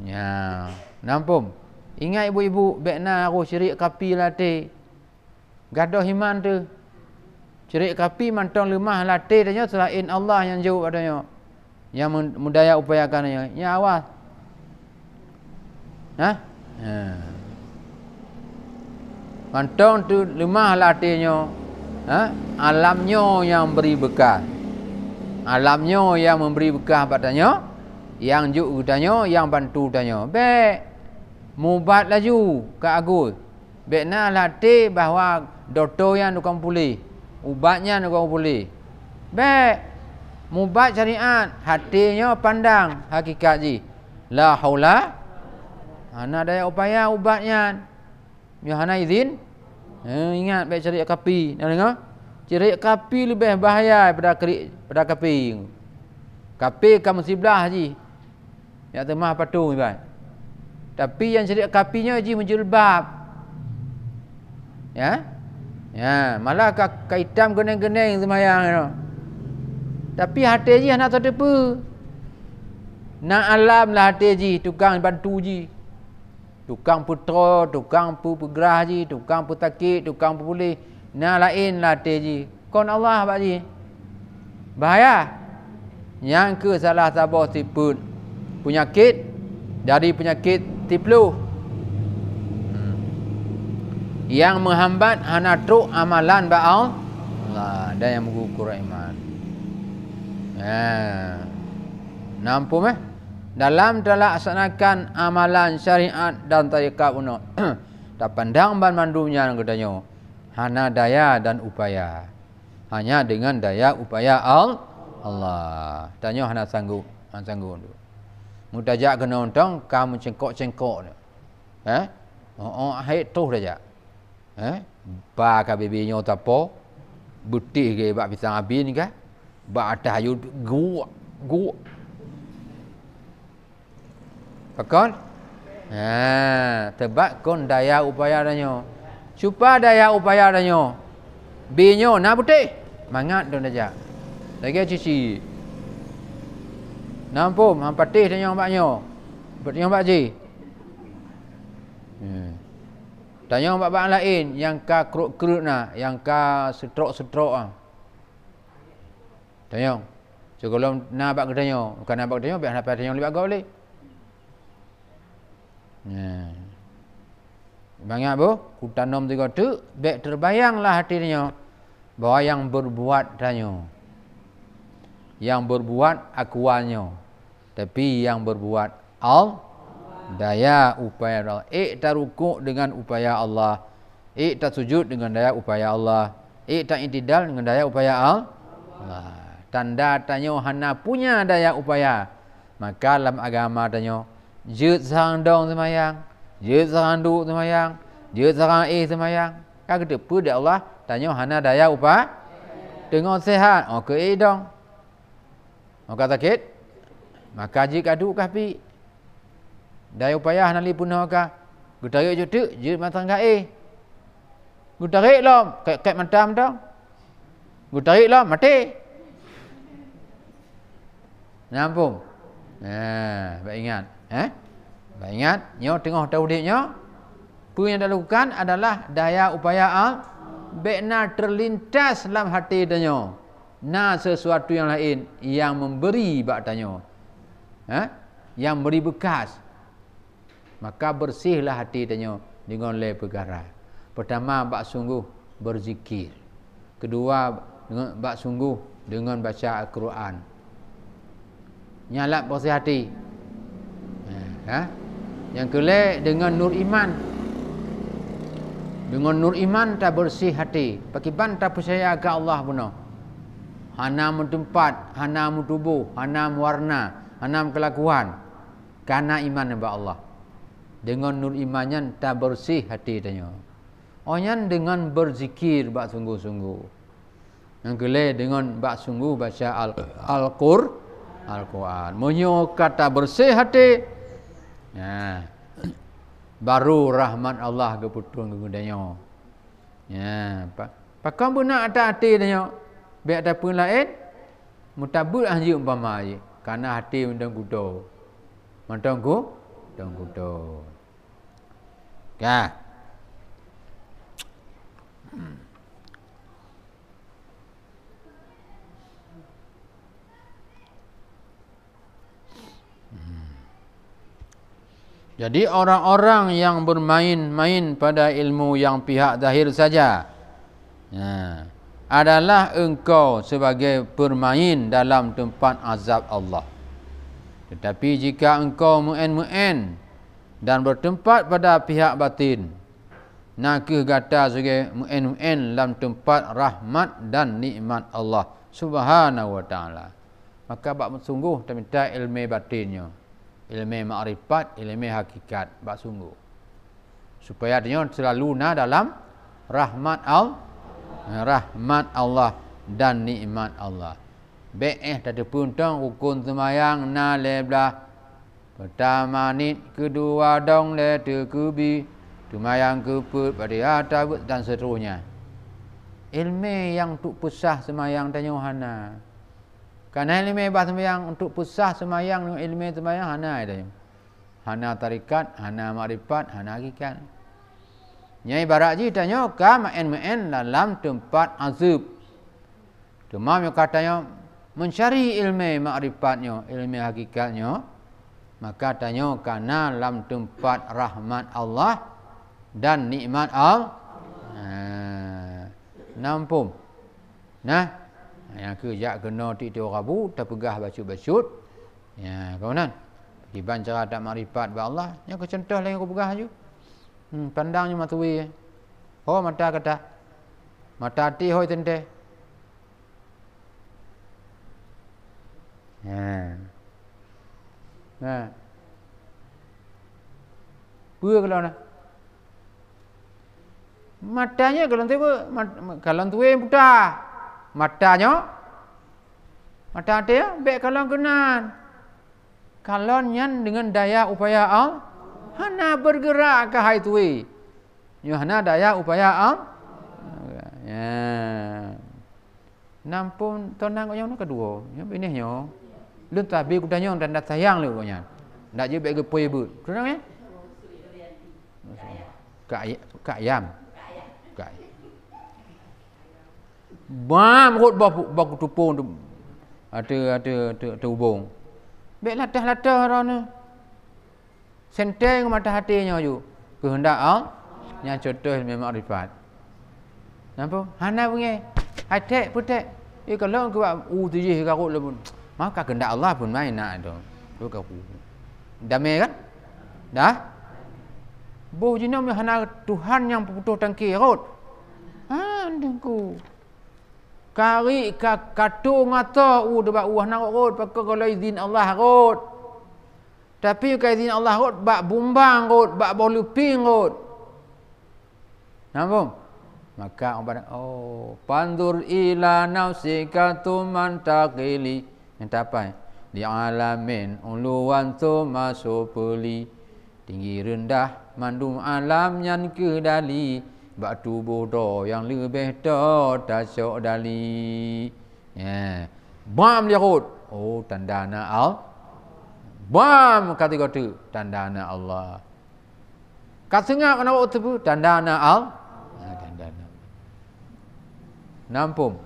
[SPEAKER 1] Ya, nampum. Ingat ibu-ibu bekna aku syirik kapi latih. Gadoh iman tu. Syirik kapi mantong lemah latih tanya selain Allah yang jauh padanya. Yang mudaya upayakannya. Ya awas. Mantong tu lemah latihnya. Alamnya yang beri bekal. Alamnya yang memberi bekal padanya. Yang juk tanya, yang bantu tanya. Baik. Mubat laju ke agus. Bekna latih bahawa doktor yang tukang pulih. Ubatnya tukang pulih. Baik. Mubat syariat. Hatinya pandang hakikat ji. La haula. Hana daya upaya ubatnya. Ya hana izin. Ingat baik syariat kapi. Nak dengar? Syariat kapi lebih bahaya pada kapi. Kapi kamu musibah ji. Yang temah patung ibarat. Tapi yang syariat kapinya ji menjilbab. Ya, malah kaitam geneng-geneng semayang tu. Tapi hati ji nak tahu apa? Nak alam lah hati ji, tukang bantu ji. Tukang putra, tukang pegerah ji, tukang petakik, tukang pulih. Nak lain lah hati ji. Kon Allah pak ji. Bahaya. Yang ke salah sabar siput. Penyakit dari penyakit tiplu. Yang menghambat hana truk amalan ba'al Allah dan yang mengukur iman. Nampak dalam melaksanakan amalan syariat dan tarikat uno. Tak pandang ban mandunya katanya. Hana daya dan upaya. Hanya dengan daya upaya Allah. Tanya hana sanggup, tu. Mutajak kena untang kamu cengkok-cengkok. Haid tu saja. Ba ka bibinya tapo butih ke bak pisang abi ni ka bak atas ayu guak pakon tebak kon daya upaya danyo supaya daya upaya danyo binyo na putih mangat don aja lagi cici nampum hampatih danyo baknyo betnyo bak ji tanya bab-bab lain yang ka keruk-keruk nah, yang ka setrok-setrok ah. Tanya. Sebelum nak bab tanya, bukan nak bab tanya, biar nak tanya lebih agak boleh. Banyak bu, ku tanam tiga tu, baik terbayanglah hatinya bahwa yang berbuat tanya. Yang berbuat akuannya. Tapi yang berbuat daya upaya Allah. Tak rukuk dengan upaya Allah. Tak sujud dengan daya upaya Allah. Tak intidal dengan daya upaya Allah. Tanda tanya hana punya daya upaya. Maka dalam agama tanya, jut sarang dong semayang, jut sarang duk semayang, jut sarang semayang. Kan kita pun dia Allah tanya hana daya upaya. Tengok sehat, ke dong. Maka sakit, maka jika duk kapi. Daya upaya hana li punah ka. Gutarik je tu, je matang ka Gutarik lah, kek matam dah. Gutarik lah, mati. Nampung. Baik ingat. Baik ingat, nyo tengah tahu dia. Apa yang dia lakukan adalah daya upaya bekna terlintas dalam hati dia. Na sesuatu yang lain yang memberi bak tanya. Yang beri bekas. Maka bersihlah hati tanya dengan le perkara. Pertama bak sungguh berzikir. Kedua dengan bak sungguh dengan baca Al-Quran. Nyalap bersih hati. Yang kedua dengan nur iman. Dengan nur iman tak bersih hati. Pakiban tak percaya ke Allah benar. Hanam tempat, hanam tubuh, hanam warna, hanam kelakuan. Karena iman kepada Allah. Dengan nur imannya tak bersih hati tanya. Onyan dengan berzikir bak sungguh-sungguh. Yang kelih dengan bak sungguh baca Al-Quran. Munyo kata bersih hati. Ya. Baru rahmat Allah keputusan kegunanya. Ya, pakam benar ada hati tanya. Biar ada pun lain, mutabul anji umpama aje. Karena hati mendang kudo. Mendang kudo. Ya. Jadi orang-orang yang bermain-main pada ilmu yang pihak zahir saja, adalah engkau sebagai bermain dalam tempat azab Allah. Tetapi jika engkau mu'en-mu'en dan bertempat pada pihak batin, nak kata sebagai mu'en-mu'en dalam tempat rahmat dan nikmat Allah Subhanahu wa taala, maka bak sungguh minta ilmu batinnya. Ilmu ma'rifat, ilmu hakikat, bak sungguh. Supaya dia selalu dalam rahmat Allah dan nikmat Allah. Baik tadi puntang rukun semayang na leblah. Pertama nit, kedua dong le tekubi, semayang keput pada atas dan seterusnya. Ilmu yang untuk pusah semayang tanya hana. Karena ilmu bahasa semayang untuk pusah semayang dengan ilmu semayang hana itu. Hana tarikat, hana makrifat, hana hakikat. Nyai barak ji tanya ka ma'en dalam tempat azab. Cuma yang katanya mencari ilmu makrifatnya, ilmu hakikatnya, maka tanya karena dalam tempat rahmat Allah dan nikmat Allah. Nampung. Nah, yang kerja kena titik rabu terpegah bacut-bacut. Ya, kawanan. Iban cara tak makrifat ba Allah, yang kecontoh lain aku pegah je. Pandangnya matui. Oh, mata kata. Mata hati hoi tente. Ya. Nah. Pua kalau nak. Matanya kalau tuwe buta. Matanya mata dia baik kalau kenan. Kalau nyan dengan daya upaya al hana bergerak ke hai tuwe. Yo hana daya upaya al. Ya. Nampun tonang yang kedua. Yang benihnya. Lu tabi kudanya dan dah sayang lu nya. Ndak je baik gepoi but. Kenang ya? Kak ayam. Bam rot bak tupung tu ada hubung. Baik latah-latah rana. Senteng mata hatinya ju. Kehendak yang contoh memang makrifat. Nampak? Hana bunyi. Hatek putek. Kalau kau tu je karut le pun. Maka kehendak Allah pun main nak tu. Tu kau. Damai kan? Dah? Boh jinam hana Tuhan yang putus tangki rot. Ndengku. Kari katu ngata debak nak rot pakai kalau izin Allah rot. Tapi kalau izin Allah rot bak bumbang rot, bak boluping rot. Nampak? Maka orang pandur ila nafsika tuman taqili. Yang apa? Di alamin uluwan tuma supuli. Tinggi rendah mandum alam yang kedali. Bak tubuh do yang lebih do tasuk dali. Ya. Bam lihat. Oh, tandana al. Bam kata tu tandana Allah. Kat sengak mana waktu tu tandana al. Tandana. Nampung.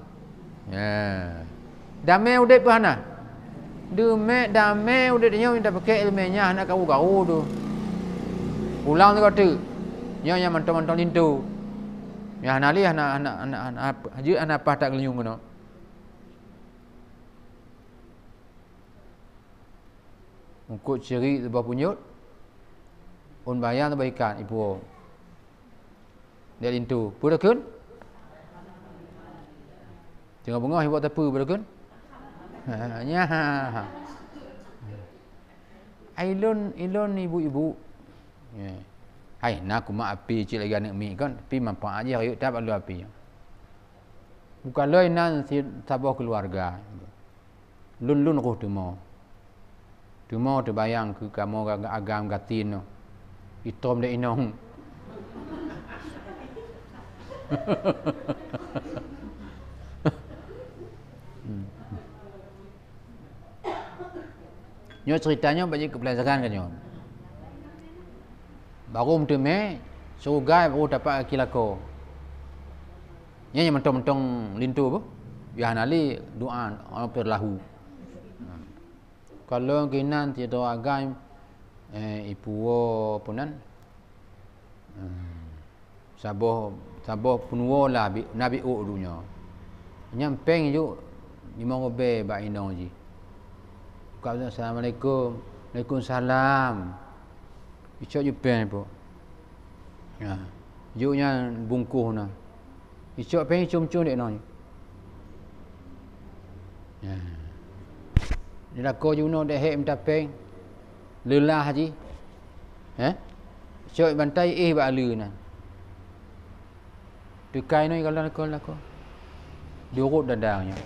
[SPEAKER 1] Ya. Damai udah mana? Damai udah dia minta pakai ilmunya anak kau tu. Pulang tu kata. Yang mantap-mantap lintu. Ya nali anak haji anak apa tak keliung kena. Ukut ceri sebab punyut. Un bayar tu baikan ibu. Dia lintu. Betul? Tengok bengah buat apa betul? Nya. Ilon ibu-ibu. Ya. Hai, nak aku mak api cik lagi anak mi kan, tapi mampak aja yuk tak perlu api. Bukan lain nan si sabah keluarga. Lun roh tu mau. Tu mau terbayang ke kamu agam gatin no. Itom de inong. Nyo ceritanya bagi kepelajaran kan nyo. Baru mteme surga baru dapat kilako. Nya yang mentong-mentong lintu apa? Ya nali doa apa lahu. Kalau kinan tiada agam ipuo punan. Sabah punwo lah nabi u dunya. Nyampeng ju lima gobe ba ino ji. Assalamualaikum. Waalaikumsalam. Ico ju pen po. Ya. Ju nya bungkuh na. Ico pen cum-cum dek no. Ya. Dia ko ju no dek he mta pen. Lelah ji. Ico bantai ba lu na. Dekai no kalau lako. Diurut dadangnya.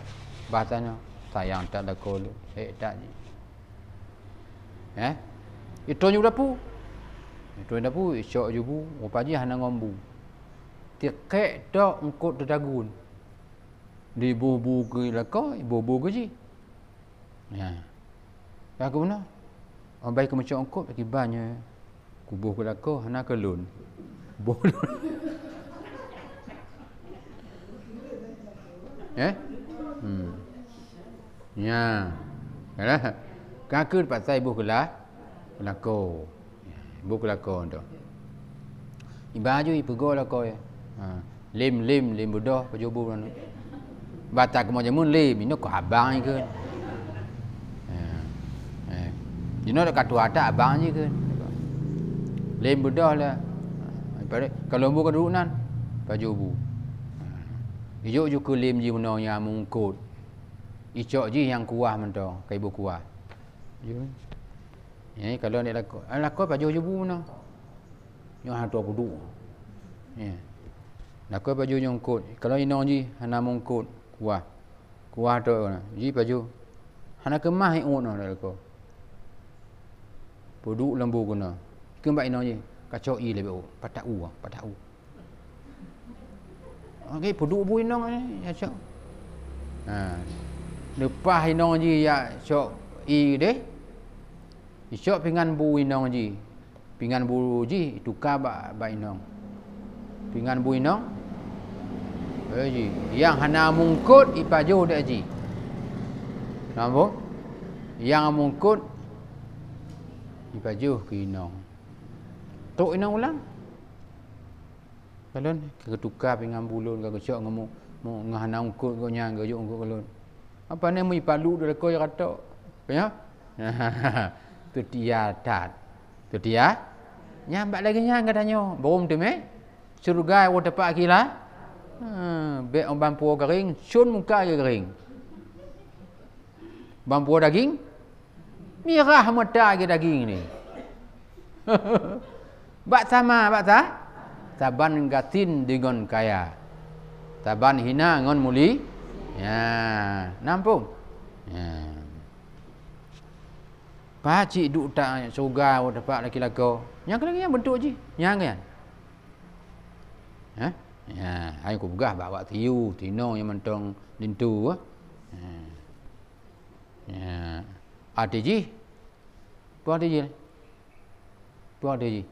[SPEAKER 1] Bahasanya sayang tak lako lu. Tak ji. Itu juga pu. Itu dah pu isok jubu, upaji hana ngombu. Tikek dak engkut dadagun. Di bubu ke lako, bubu ke ji. Ya. Aku mana? Baik ke macam engkut bagi banyak. Kubuh ke lako hana kelun. Bolon. Ya. Yalah. Kakak pasal ibu kelako. Ibu kelako tu. Ibaju ibu go lako ya. Lim budah pajubu kan. Batak mo jamun lim ino ko abang ke. Dino dak katu ada abang je ke. Lim budah lah. Kalau bu keduk nan pajubu. Ijo ju ke lim ji meno yang mungkut. Icok ji yang kuah mentong, kai ibu kuah. Ini kalau ni lako baju jubu mana? Nyo hang tua pudu. Ya. Lako baju nyongkut. Kalau ino ji hana mongkut kuah. Kuah tu ji baju. Hana kemah iut no lako. Pudu lembu guna. Kemba ino ji kacau i lebe patak u. Okey pudu bu ino ni ya cok. Lepas ino ji ya cok i deh. Isok pingan bu inong ji. Pingan bu ji tukar ba inong. Pingan bu inong. Ji. Yang hana mungkut ipaju dak ji. Nampak? Yang mungkut ipaju ke inong. Tok inong ulang. Kalon ke tukar pingan bulun ke sok ngemu ngahana mungkut ko nyang ke juk ko kalon. Apa ne mu ipalu dak ko ya katok. Ya? Tu dia tat. Tu dia nyambak lagi nyang katanya. Barum tu surga wo dapat kila. Be on bampu kering, sun muka je kering. Bampu daging mirah mata ke daging ni. Bak sama bak ta? Taban gatin dengan kaya. Taban hina ngon muli. Ya, nampung. Ya. Pakcik duk tak surga dapat laki lako. Yang lagi yang bentuk je. Yang kan? Ya, hai ku begah bawa tiu, tino yang mentong lintu Ya. Ada ji. Apa ada ji? Apa ada ji?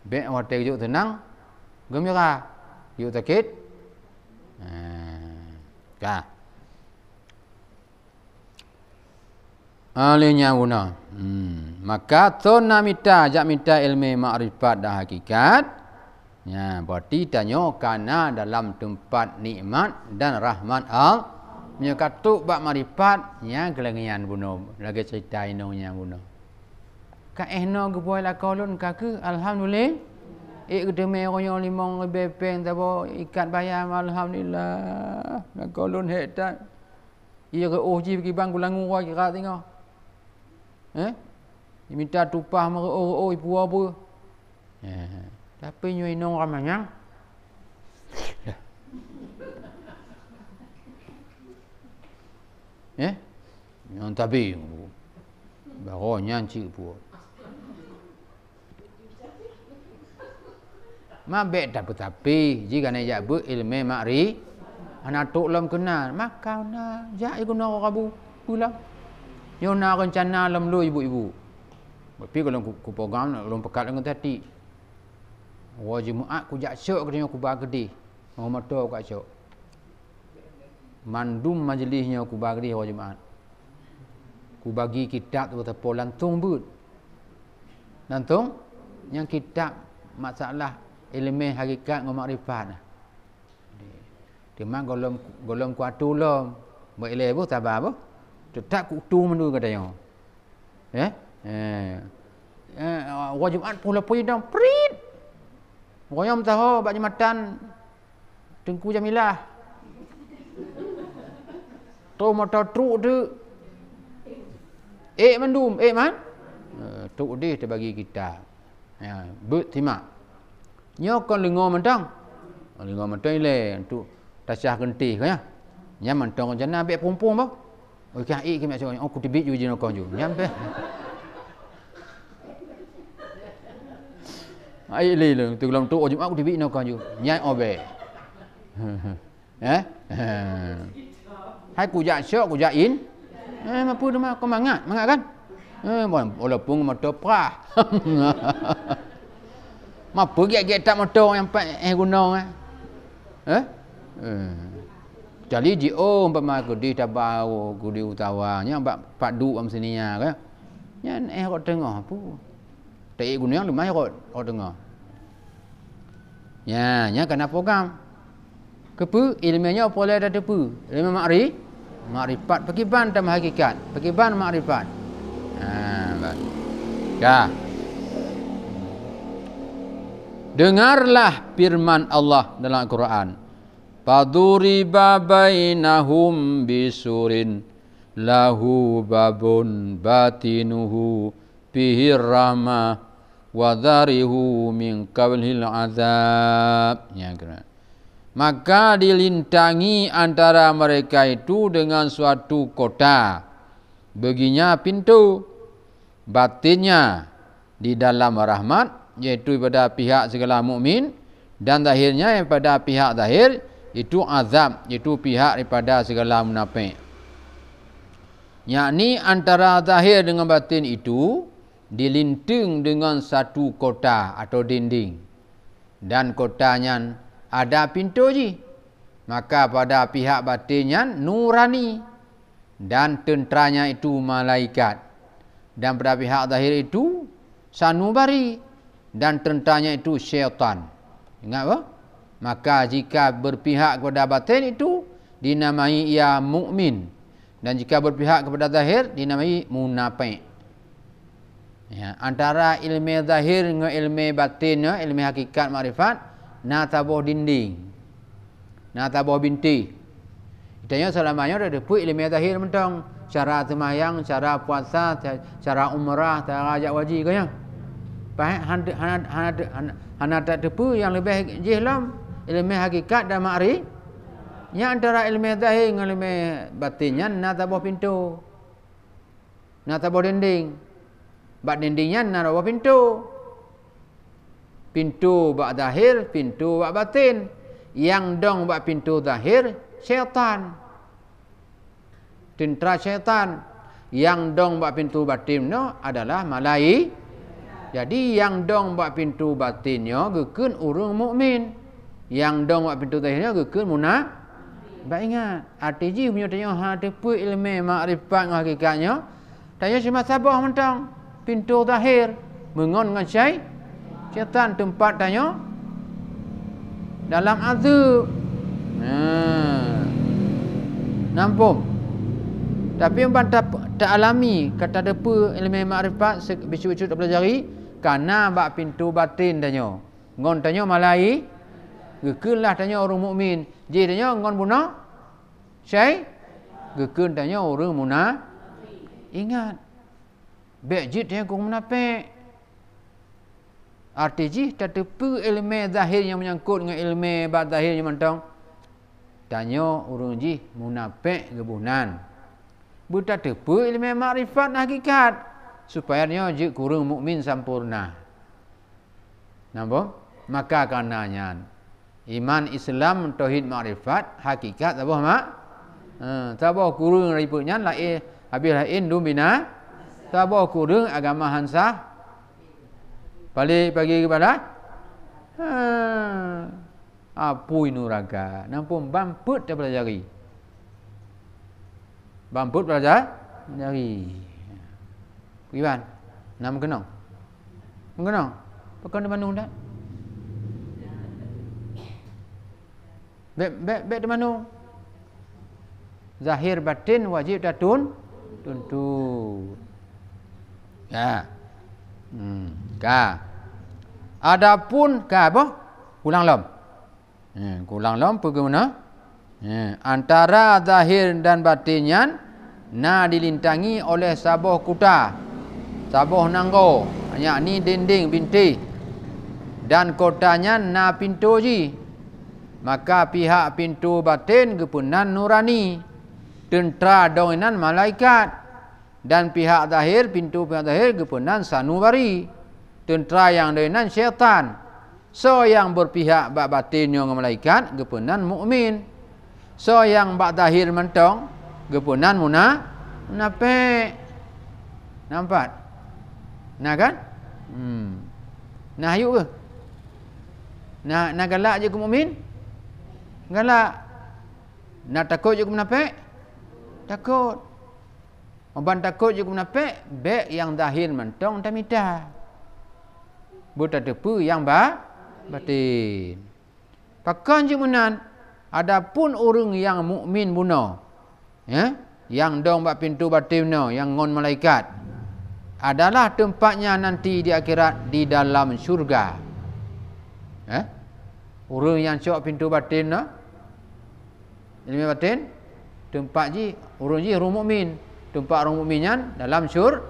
[SPEAKER 1] Bek hotel juk tenang. Gembira. Juk sakit. Kah. Alihnya guna. Maka tona minta jak minta ilmu makrifat dan hakikat. Ya, berarti tanya karena dalam tempat nikmat dan rahmat Allah. Nya katuk bak makrifat nya kelengian buno. Lagi cerita inonya buno. ka ehno ke boy la kolon ka ke alhamdulillah kedeme royo limong bepeng tabo ikat bayam alhamdulillah la kolon hetat ia ke ji pergi bang kulangu roi kira tengok minta tupah mero ibu apa tapi nyoi nong ramanya yang tabi baru nyanci pu mabek tapi jika nak jabu ilmu makri anak tok lam kenal maka na ja iguna rabu pulang yo na rencana lam lu ibu-ibu tapi kalau ku program nak lom pekat dengan tadi Jumaat ku jak syok katanya ku bagedi mau motor ku syok mandum majlisnya ku bagedi Jumaat ku bagi kitab tu tepo lantung but lantung yang kitab masalah ilmu hakikat dengan makrifat Timang golom kuatu lom boleh bu sabar bu tetap ku tu mendu katanya Jumaat pula pergi dong prit Royam tahu bak jematan Tengku Jamilah. Tu motor truk tu. Mandum, man. Truk dia terbagi kita. Ya, bet timak. Nyo kon lengo mentang. Lengo mentang le untuk tasah gentih kan ya. Nyam mentang jana be pumpung ba. Oi kai ke mak so aku tibit ju jino kon ju. Nyampe. Ai le tu long tu Jumaat aku tibit no kon ju. Nyai obe. Hai ku jak syok ku jak in. Mampu dah kau mangat kan? Walaupun motor prah. Mampu get tak motor yang guna Jadi jio umpama ku di tabau ku di utawanya pak du am sininya kan. Nyan kau tengah pu. Tak guna yang lumai kau tengah. Ya, nya kena program. Kepu ilmunya boleh ada depu. Ilmu makrifat pekiban dan hakikat. Pekiban makrifat. Baik. Ya. Dengarlah firman Allah dalam Al-Quran. Faduriba bainahum bisurin lahu babun batinuhu fihi rahmah wa dharihu min qablil azab. Ya, kena. Maka dilintangi antara mereka itu dengan suatu kota. Baginya pintu, batinnya di dalam rahmat, yaitu pada pihak segala mukmin, dan zahirnya pada pihak zahir itu azab, itu pihak daripada segala munafik. Yakni antara zahir dengan batin itu dilinting dengan satu kota atau dinding, dan kotanya ada pintu je. Maka pada pihak batinnya nurani dan tenteranya itu malaikat, dan pada pihak zahir itu sanubari dan tenteranya itu syaitan. Ingat apa? Maka jika berpihak kepada batin itu dinamai ia mukmin, dan jika berpihak kepada zahir dinamai munafik. Ya, antara ilmu zahir dengan ilmu batinnya, ilmu hakikat makrifat, na tabuh dinding, na tabuh binti. Itanya selamanya dah dapat ilmu zahir mentang, cara sembahyang, cara puasa, cara umrah, cara hajat wajib kan ya. Baik hana tak tepu yang lebih jihlam ilmu hakikat dan makrifat. Yang antara ilmu zahir dengan ilmu batinnya na tabuh pintu, na tabuh dinding. Bak dindingnya na tabuh pintu. Pintu bak zahir, pintu bak batin. Yang dong bak pintu zahir syaitan, tentera syaitan. Yang dong bak pintu batin no adalah malai. Jadi yang dong bak pintu batinnya gekun urang mukmin. Yang dong bak pintu zahirnya gekun munafik. Baik ingat, arti punya tanya ha depu ilmu makrifat dengan hakikatnya. Tanya cuma sabah mentang pintu zahir mengon dengan syaitan tempat tanya dalam azab. Nampung. Tapi umpam tak alami kata depa ilmu makrifat bisu-bisu tak pelajari karena bak pintu batin danyo. Ngon tanyo malai gekeunlah tanyo orang mukmin. Ji tanyo ngon bunuh syai gekeun tanyo orang ingat. Bek jid tanyo kong munafik. Arti ji tak tepu ilmu zahir yang menyangkut dengan ilmu bat zahir yang mentong. Tanyo orang ji munafik gebunan. Buta tepu ilmu makrifat hakikat supaya dia je kurang mukmin sempurna. Nampak? Maka karenanya iman Islam tauhid makrifat hakikat apa mak? Tabah kurang ributnya lain habis lain dumbina. Tabah kurang agama hansah. Balik pagi kepada apui nuraga. Nampak bamput dah pelajari. Bamput belajar dari Iwan nama kenang pakai di Bandung dah bek di Bandung zahir batin wajib datun tentu ya adapun apa ulang lom pergi mana antara zahir dan batinnya dilintangi oleh sabuh kuta, sabuh nanggo, yakni dinding binti dan kotanya pintu ji. Maka pihak pintu batin gepunan nurani, tentera doinan malaikat dan pihak zahir pihak zahir gepunan sanubari, tentera yang doinan syaitan. So yang berpihak bak batin yang malaikat gepunan mukmin. So yang bak zahir mentong gepunan munafik. Nampak? Nah kan? Nah yuk ke? Nah galak je ke mukmin? Galak. Nak takut je ke munafik? Takut. Orang takut je ke munafik, baik yang zahir mentong tamita. Buta tepu yang batin. Pakan je munan. Adapun orang yang mukmin bunuh, ya, yang dong bak pintu batin no, yang ngon malaikat, adalah tempatnya nanti di akhirat di dalam syurga. Orang yang cok pintu batin no, ilmu batin, tempat ji orang mukmin, tempat orang mukminnya dalam syurga.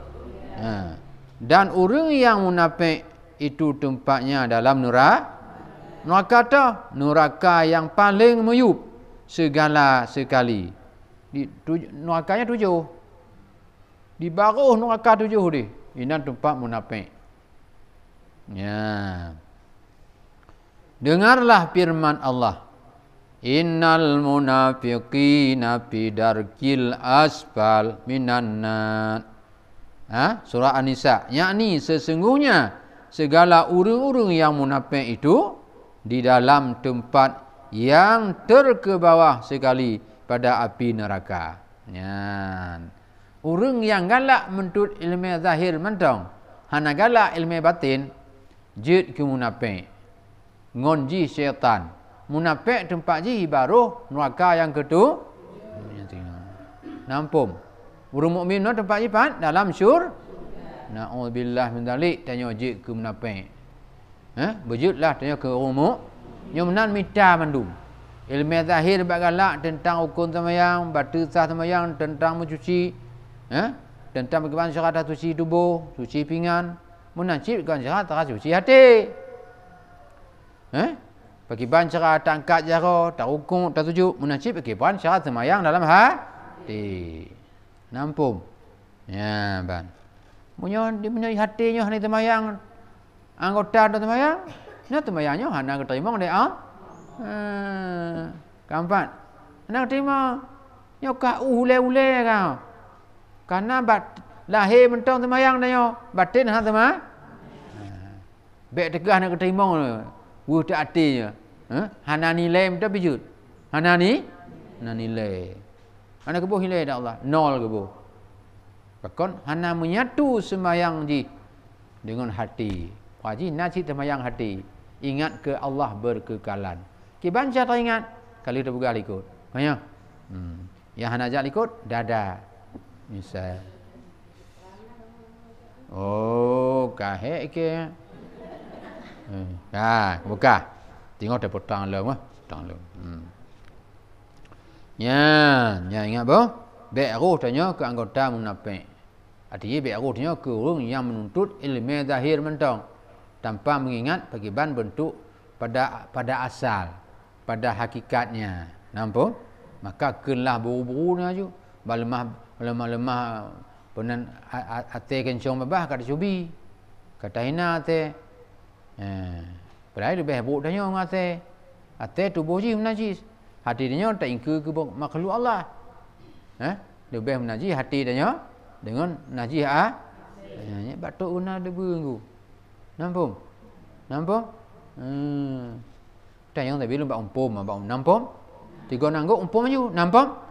[SPEAKER 1] Dan orang yang munafik itu tempatnya dalam neraka yang paling meyup segala sekali. Nerakanya 7. Di baruh neraka 7 ni. Ini tempat munafik. Ya. Dengarlah firman Allah. Innal munafiqina fi darkil asfal minan nar. Surah An-Nisa. Yakni sesungguhnya segala urung-urung yang munafik itu di dalam tempat yang terkebawah sekali pada api neraka. Orang yang galak mentut ilmu zahir mentong, hana galak ilmu batin, jid ke munafik. Ngonji syaitan. Munafik tempat ji baru neraka yang kedua. Nampum. Orang mukmin no tempat ji pan dalam na'udzubillah min dzalik tanya jid ke munafik. Berjudlah tanya ke umum nyumnan mita mandum ilmu zahir bagalak tentang hukum sembahyang, batu sah sembahyang, tentang mencuci, tentang bagaimana syarat cuci tubuh, cuci pinggan, menacip kan syarat cuci hati, bagaimana cara tangkat jaro, tak hukum, tak tujuh, menacip bagaimana syarat sembahyang dalam hati. Nampum, ya ban, punya hatinya hanya sembahyang. Anggota dah sembahyang, nak sembahyangnya hana keterima dia kampat. Nak terima, nyoka ule kau. Karena lahir mentong sembahyang dia, batin hana sembahyang. Baik tegah nak keterima wu tak artinya. Hana nilai minta bijut. Hana nilai. Hana kebuh nilai dak Allah, nol kebuh. Bahkan hana menyatu sembahyang ji dengan hati. Wajib nasi temayang hati. Ingat ke Allah berkekalan. Kibanca teringat. Kali tu buka ikut. Banyak. Yang nak ajak ikut, dada. Misal. Oh, kahek ke. Buka. Tengok dah petang lah mah. Petang lah. Nya ingat apa? Be'ruh tanya ke anggota munafik. Artinya be'ruh tanya ke orang yang menuntut ilmu zahir mentang tanpa mengingat bagaimana bentuk pada asal, pada hakikatnya. Nampak? Maka kelah buru-buru ni aju. Lemah penan ate kencong babah kata cubi. Kata hina ate. Padahal lebih buruk tanya dengan ate. Ate tubuh ji menajis. Hati dia tak ingkar ke makhluk Allah. Lebih menajis hati dia dengan najis batuk guna debu tu. Nampak? Tak yang tak bilang bak umpum, nampak? Tiga nangguk umpum je, nampak?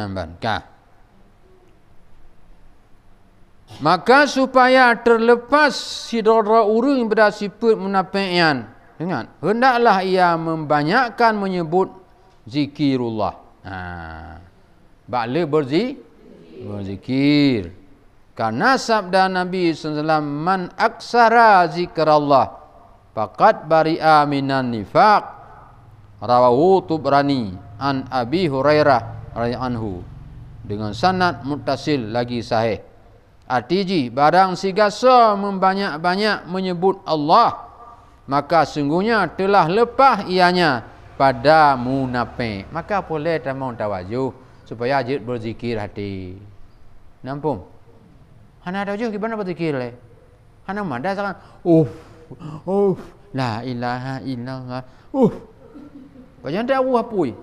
[SPEAKER 1] Bankah. Maka supaya terlepas sidara urang pada sifat munafikan, ingat, hendaklah ia membanyakkan menyebut zikirullah. Ba'la berzikir. Karena sabda Nabi SAW, man aksara zikrallah faqad bari'a minan nifaq. Rawahu Tubrani an Abi Hurairah radhiyallahu anhu. Dengan sanad muttasil lagi sahih. Artinya barang sigasa membanyak-banyak menyebut Allah, maka sungguhnya telah lepas ianya pada munafik. Maka boleh tamang tawajuh supaya ajit berzikir hati. Nampung? Hana tawajuh gimana berzikir le? Hana manda sekarang. La ilaha illallah. Bajan tak apui.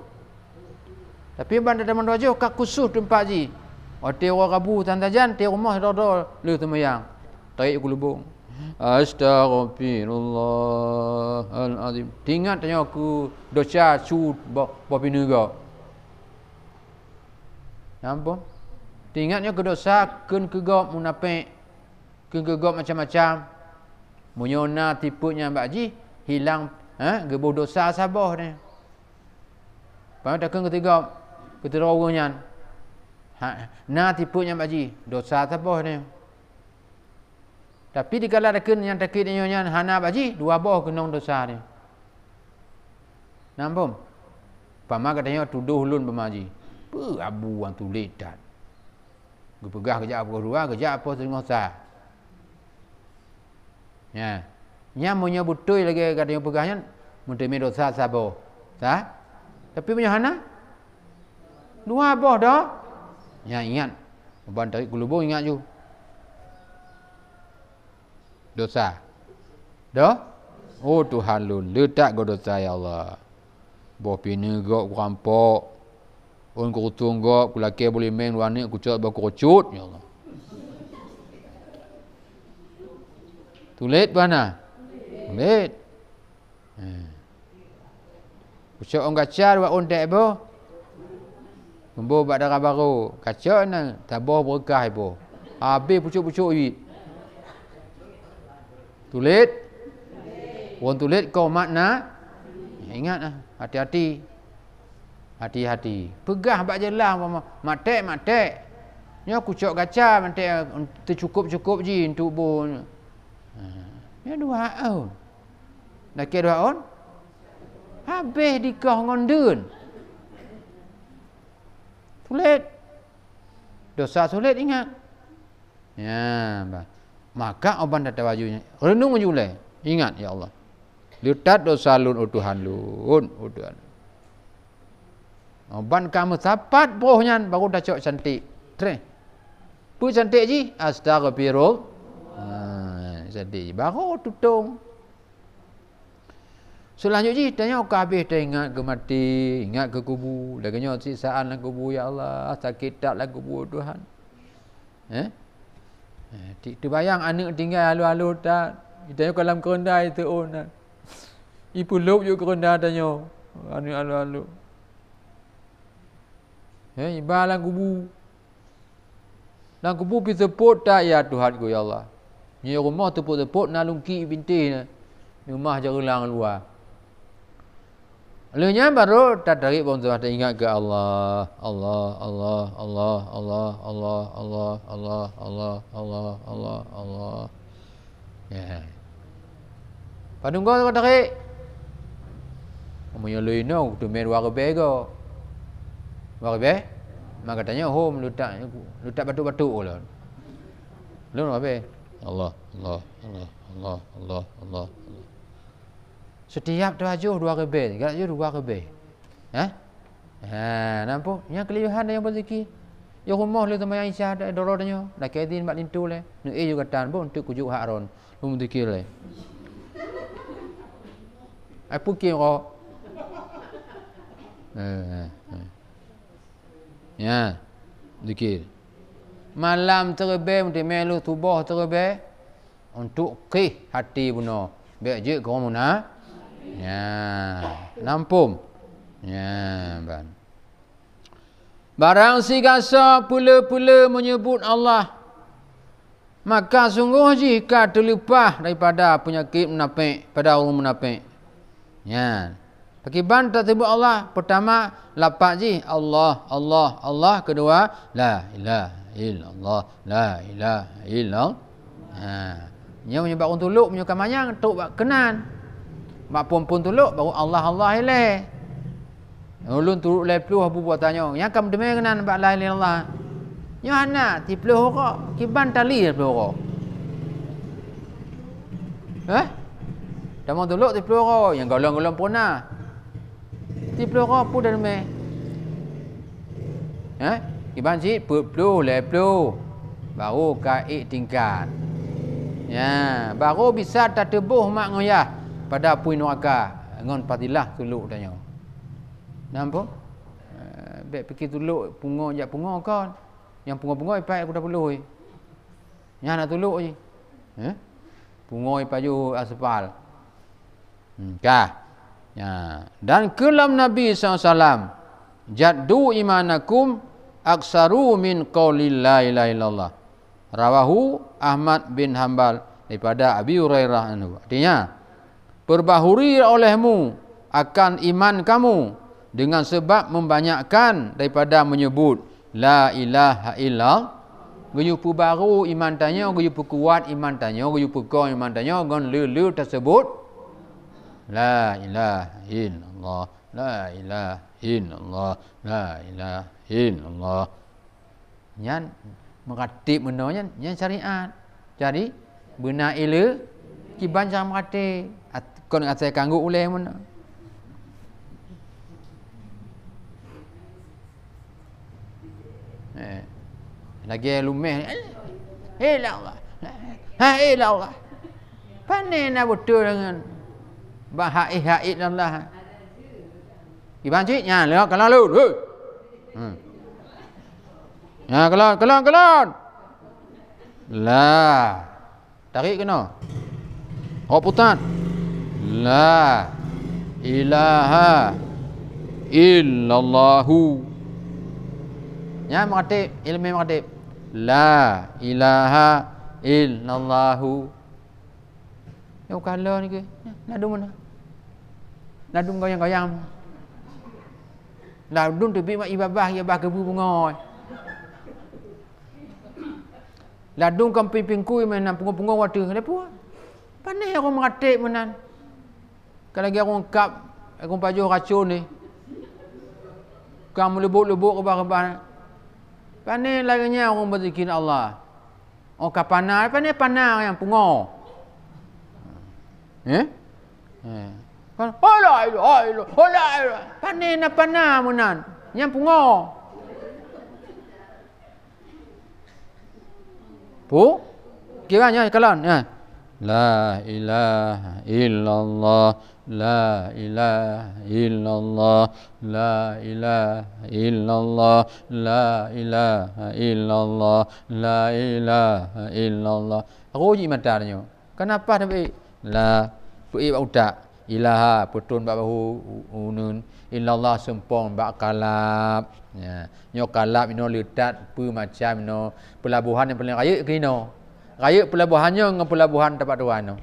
[SPEAKER 1] Tapi banda tamang tawajuh kak khusus tempat ji. Ote orang rabu tantajan, te rumah dodo le temayang. Tarik kulubung. Astaghfirullahalazim. Ingat tanya aku dosa cu bapinaga. Nampak? Ingatnya ke dosa keun kegop munafik. Keun kegop macam-macam. Munyona tipunya Mbak Ji hilang gebuh dosa sabah ni. Pada keun ketiga orangnya. Tipunya Mbak Ji dosa sabah ni. Tapi dikala dekin yang takit nyonya hana baji dua boh kenong dosa ni. Nampak? Pama katanya tuduh lun pemaji. Pe abu ang tulis dat. Gepegah kerja apa dua, kerja apa tengah sah. Ya. Nya punya betul lagi katanya pegahnya mentemi dosa sabo. Sah? Tapi punya hana dua boh dah. Ya ingat. Ban tarik kulubung ingat ju. Dosa. Dah? Oh Tuhan lun, letak go dosa ya Allah. Boh pina gok rampok. On ko tung gok, ku laki boleh main luar ni ku cut ba krocut ya Allah. Tulit mana? Tulit. Ucap orang kaca buat on tak bo. Membo bak darah baru. Kaca na tabah berkah bo. Habis pucuk-pucuk duit. Tulit. Orang tulit kau makna. Ingat hati-hati. Hati-hati. Pegah bak jelah matek. Nya kucuk kaca matek tercukup-cukup je untuk bo. Ya dua tahun. Dah kira 2 tahun. Habis dikah ngondun. Tulit. Dosa tulit ingat. Ya, maka oban dak tawajunya. Renung julai. Ingat ya Allah. Letat dosa lun utuhan lun. Oban kamu sapat bohnya baru dah cok cantik. Tre. Pu cantik ji? Astagfirullah. Cantik ji. Baru tutung. Selanjutnya tanya kau habis dah ingat ke mati, ingat ke kubur, laganya siksaan dalam kubur ya Allah, sakit tak dalam kubur Tuhan. Terbayang anak tinggal halu-halu tak, tanya dalam kerenda itu on. Ibu lop juga kerenda tanya, anak halu-halu. Iba dalam kubur. Dalam kubur pergi sebut tak ya Tuhan ku ya Allah. Ni rumah tepuk-tepuk nalungki binti ni rumah jarulang luar. Lalunya baru tak tarik pun tu ada ingat ke Allah, Allah, Allah, Allah, Allah, Allah, Allah, Allah, Allah, Allah, Allah, Allah. Ya. Padung kau tarik. Kamu lui no tu main warbe go. Warbe? Maka tanya home lutak batu-batu lah. Lu apa? Allah, Allah, Allah, Allah, Allah, Allah. Setiap tahajud 2 kebel, tak tahajud 2 kebel. Nampak? Yang kelihayan yang berzikir. Ya rumah le tempat yang isya ada dorotnya. Dah kedin mak lintu le. Nu juga tan pun untuk kujuk hak ron. Lu berzikir le. Apa kira? Ya. Zikir. Malam terbe untuk melu tubuh terbe untuk qih hati buno. Baik je kau muna. Ya, nampum. Ya, ban. Barang si kasa pula-pula menyebut Allah, maka sungguh jika terlepas daripada penyakit munafik pada orang munafik. Ya. Pakai bantah sebut Allah. Pertama, lapak ji Allah, Allah, Allah. Kedua, la ilaha illallah, la ilaha illallah. Nya menyebab orang tuluk menyukai mayang tok kenan. Mak pun tuluk baru Allah Allah ile. Ulun turut le pluh abu buat tanya. Yang kam deme kenan bak la ilaha illallah. Nya ana ti pluh kok kiban tali pluh kok. Dah mau tuluk ti pluh kok yang golong-golong punah. Ti pluh kok pu dah deme. Kiban si pluh le pluh. Baru kai tingkat. Ya, baru bisa tak tebuh mak ngoyah pada puin neraka ngon patilah tuluk tanya. Nampak? Baik fikir tuluk pungo jak pungo kan. Yang pungo-pungo ipai aku dah puluh. Yang nak tuluk je. Pungo ipaju aspal. Kah. Ya, dan kalam Nabi SAW, jaddu imanakum aksaru min qauli la ilaha illallah. Rawahu Ahmad bin Hanbal daripada Abi Hurairah anhu. Artinya, perbahuri olehmu akan iman kamu dengan sebab membanyakkan daripada menyebut la ilaha illallah. Guyupu baru iman tanya, guyupu kuat iman tanya, guyupu kau iman tanya, gon lelu tersebut la ilaha illallah, la ilaha illallah, la ilaha illallah. Yan meratib benda yang syariat. Jadi benar ila kiban jangan meratib. Kau nak saya kanggu oleh mana? Lagi lumeh. Allah. Allah. Pandai nak betul dengan bahai Allah. Kiban cik nya lewat kalau lu. Ya, kelon. La. Tarik kena. Oh putat. La ilaha illallahu. Ya, mengatip, ilmu mengatip. La ilaha illallahu. Ya, kalau ni ke? Nadung mana? Nadung goyang-goyang. Nadung tu bi mak ibabah ya bah kebu bunga. Ladung kamping pingkui menan pungu-pungu water lepo. Pandai orang mengatik menan. Kalau lagi orang kap, orang pajuh racun ni. Kamu lebuk-lebuk rebah-rebah. Pandai laginya orang berzikir Allah. Oh kapana, pandai panah yang pungu. Hola. Pandai nak panah menan. Yang pungu. Pu? Kiranya kalon ya. La ilaha illallah, la ilaha illallah, la ilaha illallah, la ilaha illallah, la ilaha illallah. Roji matarnya. Kenapa tapi la pi utak ilaha putun ba bahu unun illallah sempong ba kalab. Ya, nyo kalab ino letat pu macam no pelabuhan yang paling raya kino. raya pelabuhannya dengan pelabuhan tempat tuan tu.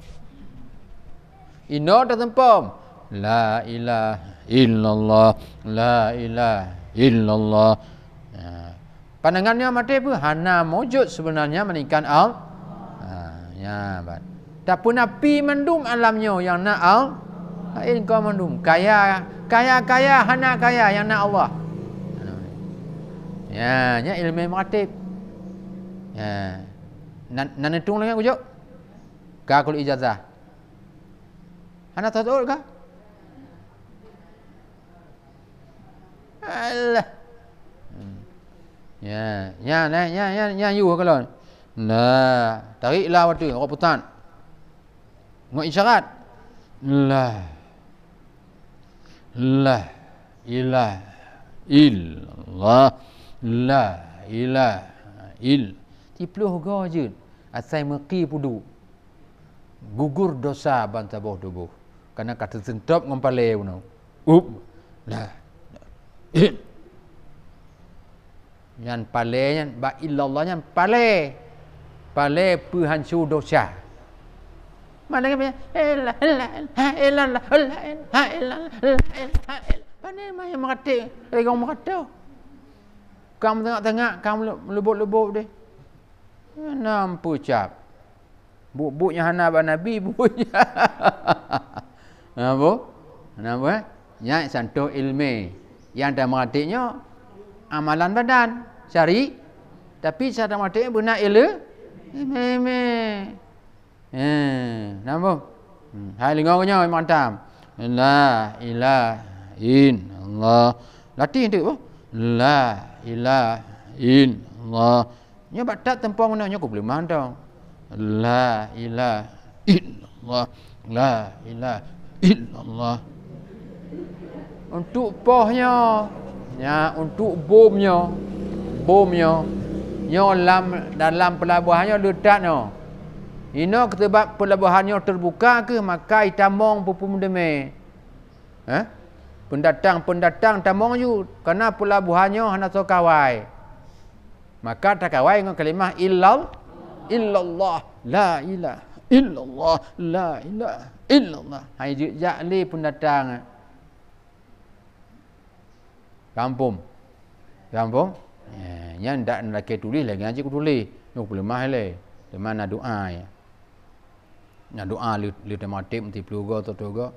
[SPEAKER 1] Ino tak tempom. La ilaha illallah, la ilaha illallah. Pandangannya mati pun hana mujud sebenarnya menikan al. Ya, bat. Tak pun api mendum alamnya yang nak al. Lain kau mendum. Kaya hana kaya yang nak Allah. Ya, nya ilmu maratib. Ya. Nan hitung lagi aku jok. Ka kul ijazah. Hana tahu ke? Allah. Ya, you kalau. Nah, tariklah waktu orang putan. Ngok isyarat. La ilaha illallah. La ilaha ill. 10 go je. Asai meki pudu. Gugur dosa bantaboh tubuh. Karena kata sentop ngompale puno. La. Yang palenya ba illallah yang pale penghancur dosa. Mana kan illallah. Pandai mai mengerti, regong mengerti. Kamu tengok-tengok, kamu lebok-lebok deh. Nampu cap. Buk-buknya hana ba Nabi buknya. Napa? Nya santo ilmu. Yang dah mengertinya amalan badan syari, tapi cara mengertinya benar ilmu. Nampak? Hai lingongnya mantap. La ilaha illallah. Latih tu. La ilaha illallah. Nya batat tempong nya ko boleh mandang. La ilaha illallah. La ilaha illallah. Untuk pohnya, ya, untuk bomnya, dalam pelabuhannya letaknya. Ino ketebab pelabuhannya terbuka ke maka itamong pupum deme. Pendatang tamong ju karena pelabuhannya hana so kawai. Maka tak kawai dengan kalimah illallah, la ilaha illallah, la ilaha illallah. Hai jali pendatang. Kampung. Yang ndak nak tulis lagi ngaji ku tulis. Nuk boleh mah le. Di mana doa ya. Nak doa li tematik mesti pluga atau toga.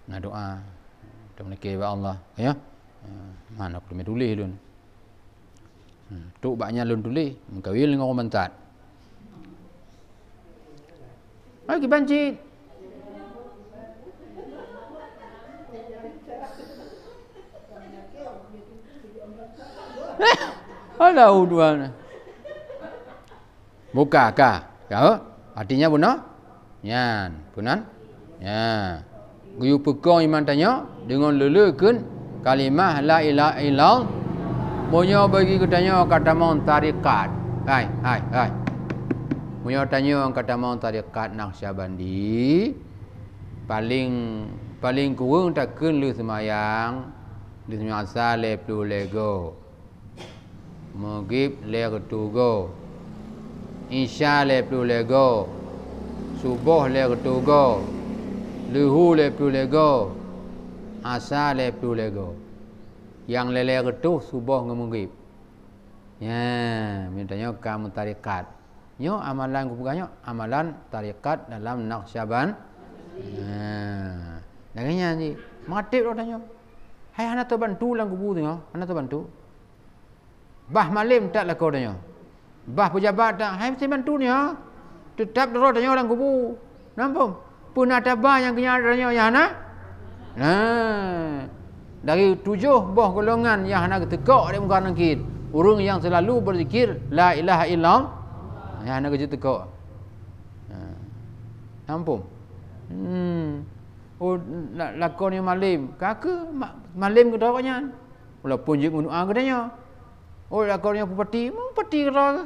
[SPEAKER 1] Nak doa. Kita ke Allah, ya. Mana aku tulis lun. Tu banyak lun tulis, mengkawil dengan orang mentat. Ai ki banci. Ada uduan. Buka kah? Kau? Artinya benar? Yan, benar? Ya. Guyu pekong iman tanya dengan lelekeun kalimah la ilaha illallah. Monya bagi katanya kata mon tarikat. Hai. Monya tanya kata mon tarikat Naqsyabandi. Paling kurang takkan lu semayang. Lu semayang asal le plu lego. Maghrib le ketugo. Isya le plu lego. Subuh le ketugo. Luhu le plu lego. Asal le plu lego. Yang lele ketuh subuh dengan maghrib. Ya, mintanya kamu tarikat. Nyo amalan kupuganya amalan tarikat dalam Naqsyaban. Dagangnya ni matip dah tanya. Hai hana tu bantu lang kubu tengok. Hana tu bantu. Bah malim tak lah kau tanya. Bah pejabat tak. Hai mesti bantu ni ha. Tetap dah tanya lang kubu. Nampak? Pun ada bah yang kena tanya yang hana. Dari 7 buah golongan yang hana tegak di muka nakit. Orang yang selalu berzikir la ilaha illallah. Yang hana kerja tegak. Nampak? Oh lakon yang malim. Kakak malim ke daknya. Walaupun je doa ke tanya. Oh lakon yang peti ke dak.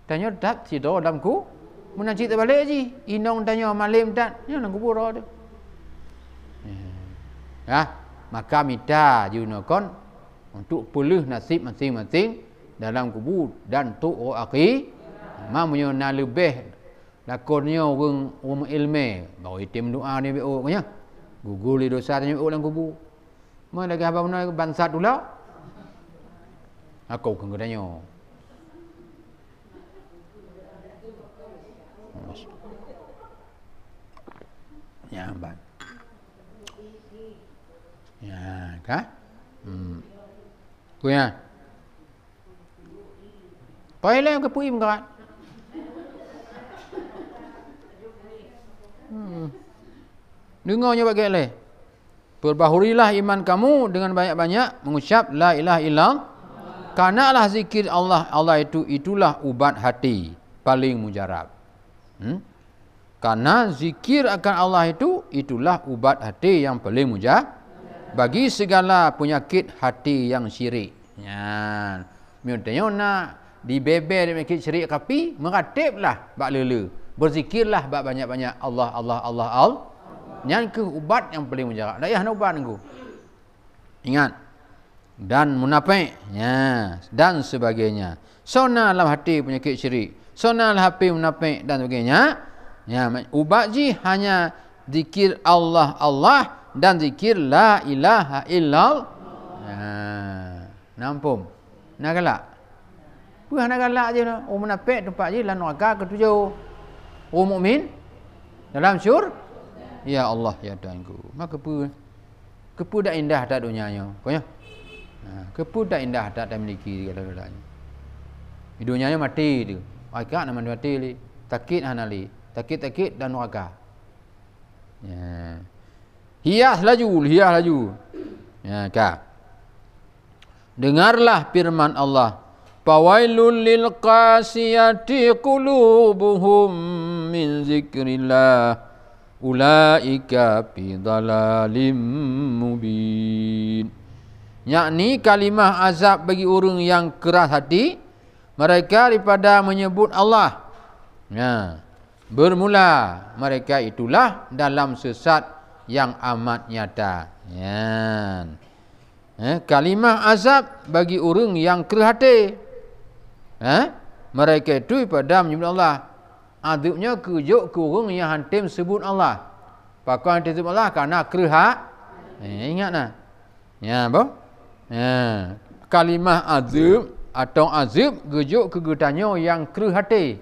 [SPEAKER 1] Tanya tak si do dalamku. Mun nak cerita balik je. Inong tanya malim tak. Yang nak kubur dak. Maka minta junakon untuk pulih nasib masing-masing dalam kubur dan tu akhir Mamunyo na lebih lakonnya orang ilmu bawa itim doa ni beok nya. Gugul dosa tanya beok dalam kubur. Mana lagi apa benda bansat pula? Aku kena tanya. Ya, ban. Ya, kah? Kuya. Pailah ke pui mengkat. Dengarnya bagaimana? Perbahurilah iman kamu dengan banyak-banyak mengucap la ilaha illallah. Karenalah zikir Allah itulah ubat hati paling mujarab. Karena zikir akan Allah itulah ubat hati yang paling mujarab bagi segala penyakit hati yang syirik. Ya. Miutanya nak dibeber penyakit syirik kapi, meratiblah bak lele. Berzikirlah bak banyak-banyak Allah. Yang ke ubat yang paling mujarab. Dah nak ubat aku. Ingat. Dan munafik. Ya, dan sebagainya. Sona dalam hati penyakit syirik. Sona dalam hati munafik dan sebagainya. Ya, ubat ji hanya zikir Allah dan zikir la ilaha illallah. Ya, nampum. Nak galak. Puah nak galak je lah. Orang munafik tempat je dalam neraka ketujuh. Orang mukmin dalam syurga. Ya Allah ya Tuhanku. Maka kepu dak indah tak dunianya. Konya. Kepu dak indah tak memiliki segala-galanya. Dunianya mati tu. Akhirat nak mati li. Takit hanali. Takit dan neraka. Ya. Hias laju. Ya ka. Dengarlah firman Allah. Fawailul lil qasiyati qulubuhum min zikrillah. Ulaika fi dhalalim mubin. Yakni kalimah azab bagi orang yang keras hati, mereka daripada menyebut Allah. Ya. Bermula mereka itulah dalam sesat yang amat nyata. Ya. Kalimah azab bagi orang yang keras hati. Mereka itu daripada menyebut Allah. Adabnya kejuk ke orang yang hantim sebut Allah. Pakai hantim sebut Allah kerana kerha. Ingat nak. Ya, apa? Ya. Kalimah azab atau azab kejuk ke getanya yang kerha hati.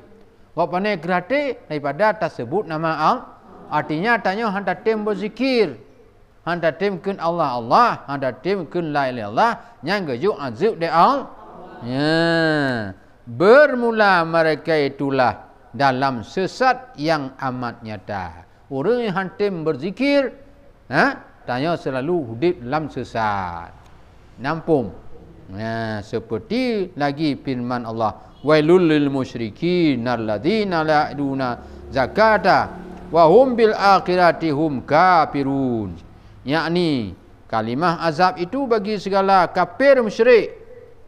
[SPEAKER 1] Apa pandai kerha hati daripada tersebut nama Allah. Artinya tanya hantim berzikir. Hantim kun Allah. Hantim kun la ilaha illallah. Yang kejuk azab de Allah. Ya. Bermula mereka itulah dalam sesat yang amat nyata. Orang yang hantim berzikir, tanya selalu hidup dalam sesat. Nampum. Seperti lagi firman Allah, wailul lil musyrikin alladzina la ya'tuna zakata wa hum bil akhirati hum kafirun. Yakni kalimah azab itu bagi segala kafir musyrik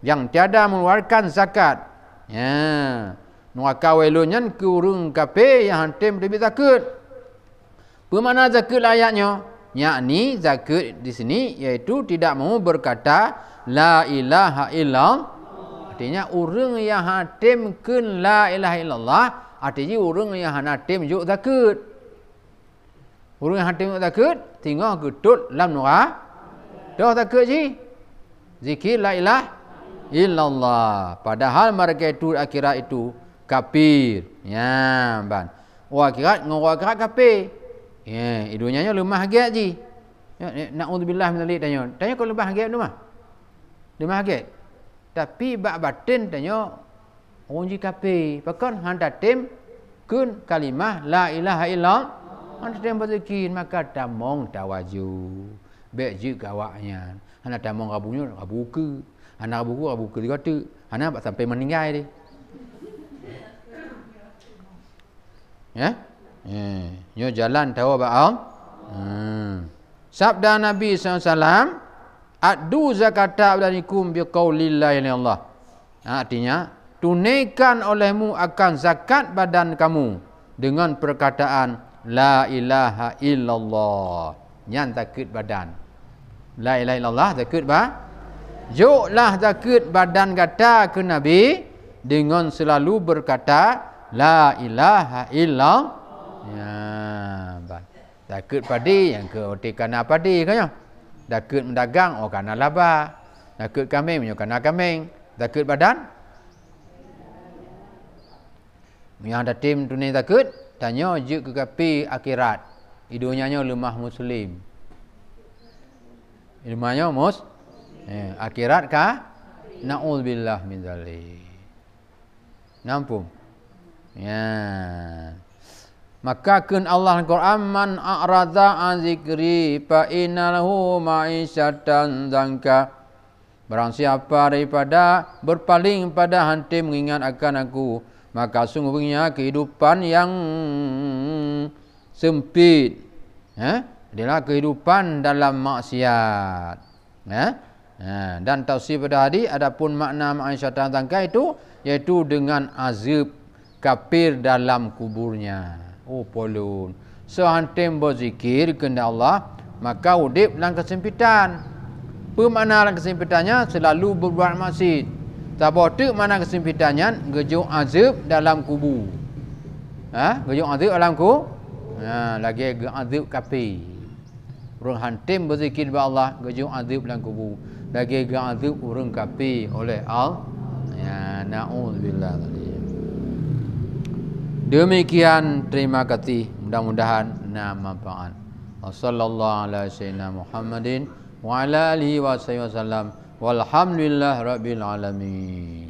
[SPEAKER 1] yang tiada mengeluarkan zakat. Ya. Neraka wailunyan ke orang kafir yang hantim lebih zakat. Bermakna zakat ayatnya? Yakni zakat di sini iaitu tidak mahu berkata la ilaha illallah. Artinya orang yang hantim kun la ilaha illallah, artinya orang yang hantim juk zakat. Orang yang hantim juk zakat tinggal getut dalam neraka. Dah zakat ji. Zikir la ilaha illallah. Padahal mereka itu akhirat itu kafir. Ya, ban. Orang akhirat dengan orang akhirat kafir. Ya, dunianya lemah agak ji. Ya, naudzubillah min dzalik tanya. Tanya kalau lemah agak lemah. Lemah agak. Tapi bab batin tanya orang ji kafir. Pakan handa tim kun kalimah la ilaha illallah. Handa tim berzikir maka tamong tawaju. Baik ji gawaknya. Handa tamong rabunya rabuke. Handa rabuke dikata. Handa sampai meninggal dia. Ya. Yo jalan tahu ba'al. Sabda Nabi SAW, addu zakata abdanikum biqaulillahi Allah. Artinya, tunaikan olehmu akan zakat badan kamu dengan perkataan la ilaha illallah. Yang zakat badan. La ilaha illallah zakat juklah zakat badan kata ke Nabi dengan selalu berkata La ilaha illallah. Ya, baik. Takut padi yang ke otik kana padi kan ya. Takut mendagang oh kana laba. Takut kambing menyo kana kambing. Takut badan. Yang ada tim tu ni takut tanya je ke kapi akhirat. Hidupnya lemah muslim. Ilmunya akhirat kah? Na'udzubillah min dzalik. Nampung. Ya. Maka kun Allah Al-Quran man a'radha an zikri fa innahu ma'isyatan dzanka. Barang siapa daripada berpaling pada hati mengingat akan aku, maka sungguhnya kehidupan yang sempit. Adalah kehidupan dalam maksiat. Dan tafsir pada hadis adapun makna ma'isyatan dzanka itu iaitu dengan azab kafir dalam kuburnya. Oh polun. Sehantim berzikir kepada Allah, maka udip dalam kesempitan. Pemakna dalam kesempitannya selalu berbuat maksiat. Tabah tu mana kesempitannya gejuk azab dalam kubur. Gejuk azab dalam kubur. Lagi azab kafir. Orang hantim berzikir kepada Allah, gejuk azab dalam kubur. Lagi azab orang kafir oleh Allah. Ya, na'udzubillah. Demikian, terima kasih. Mudah-mudahan manfaat. Wassallallahu ala sayyidina Muhammadin wa ala alihi wa sallam. Walhamdulillah rabbil alamin.